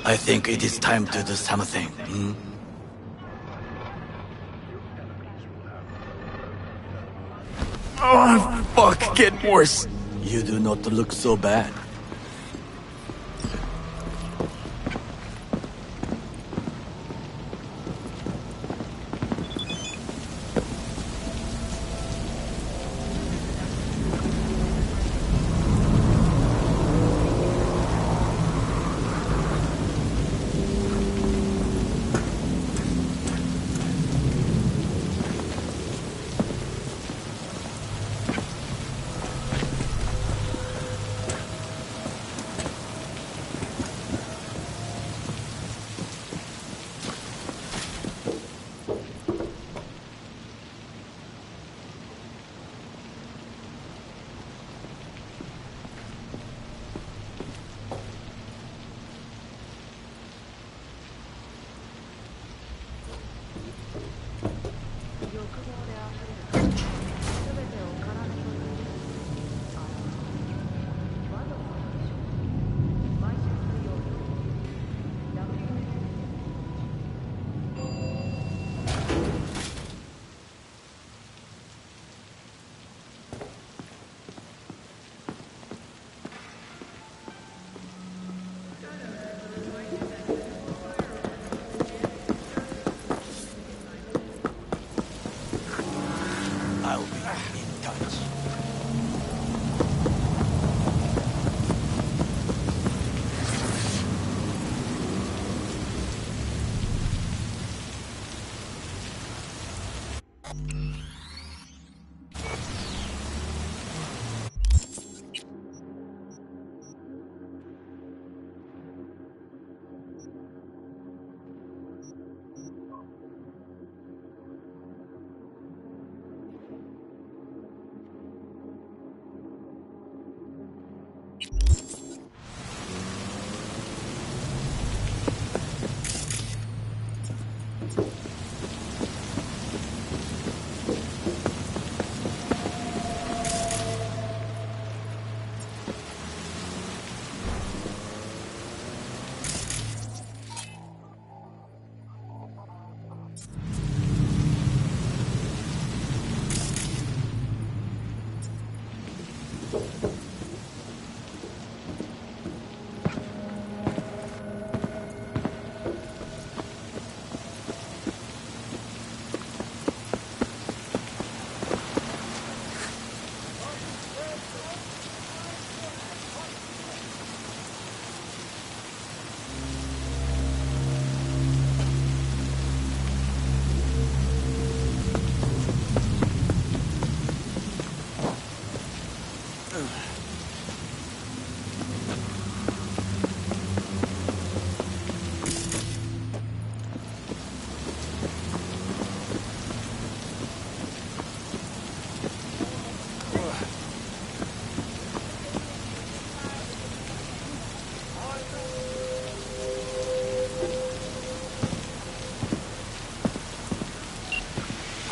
I think it is time to do something. Oh, fuck, getting worse. You do not look so bad. I'll be in touch.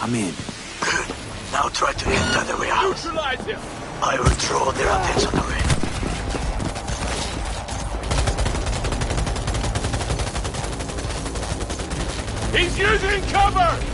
I'm in. Good. Now try to enter the warehouse. Neutralize him! I will draw their attention away. He's using cover!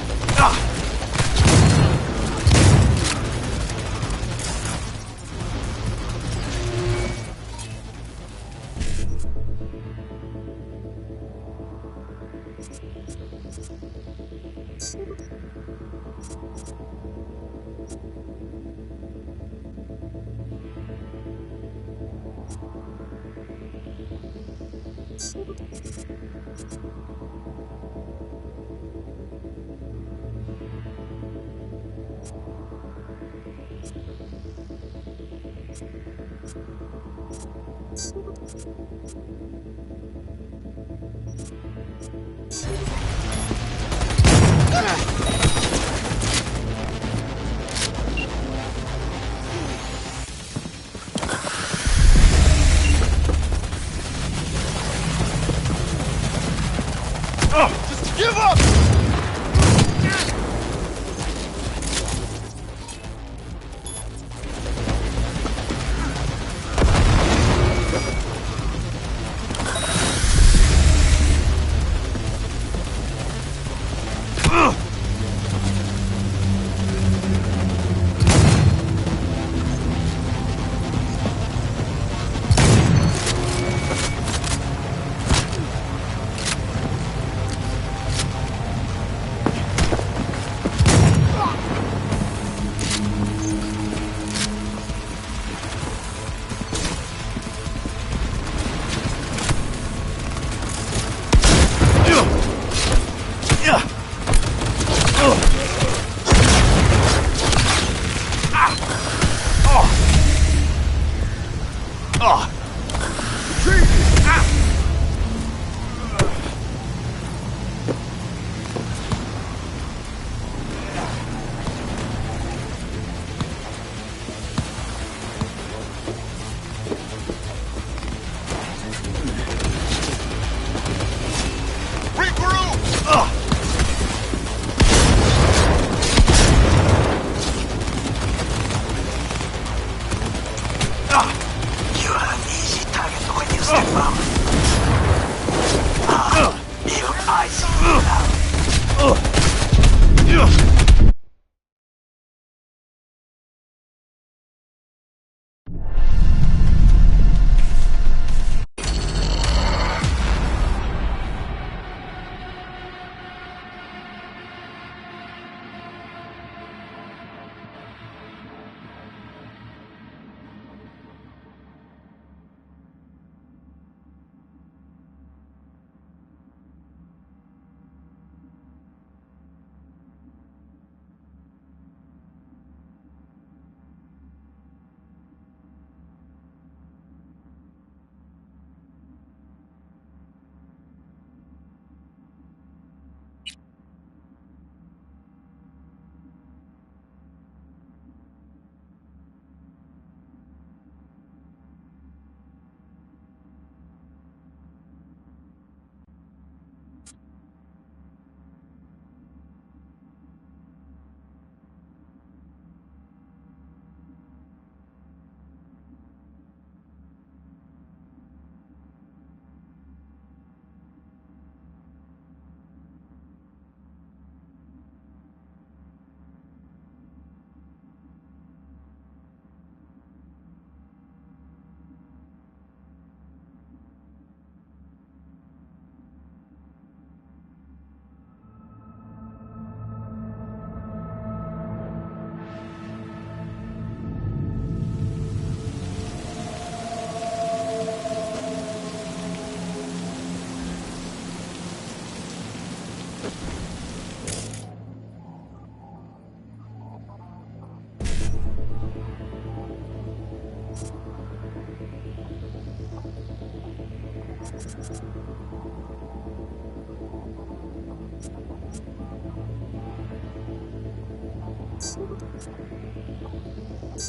You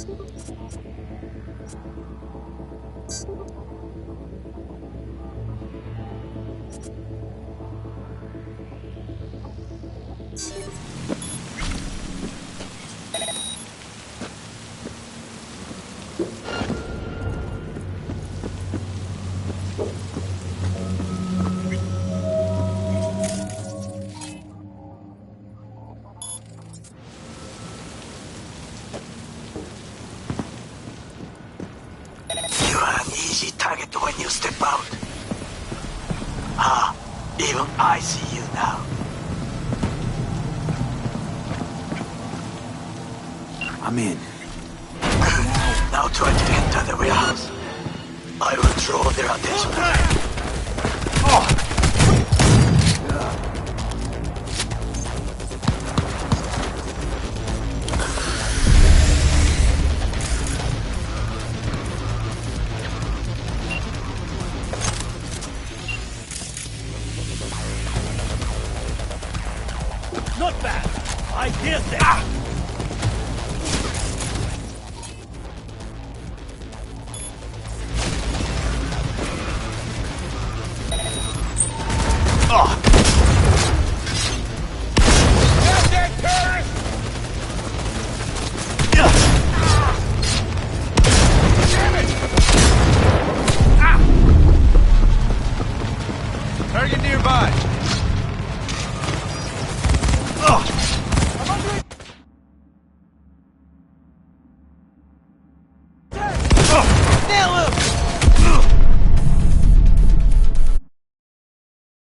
are an easy target when you step out. Ah, even I see you now. I'm in. Now try to enter the warehouse. I will draw their attention. Not bad. I hear that.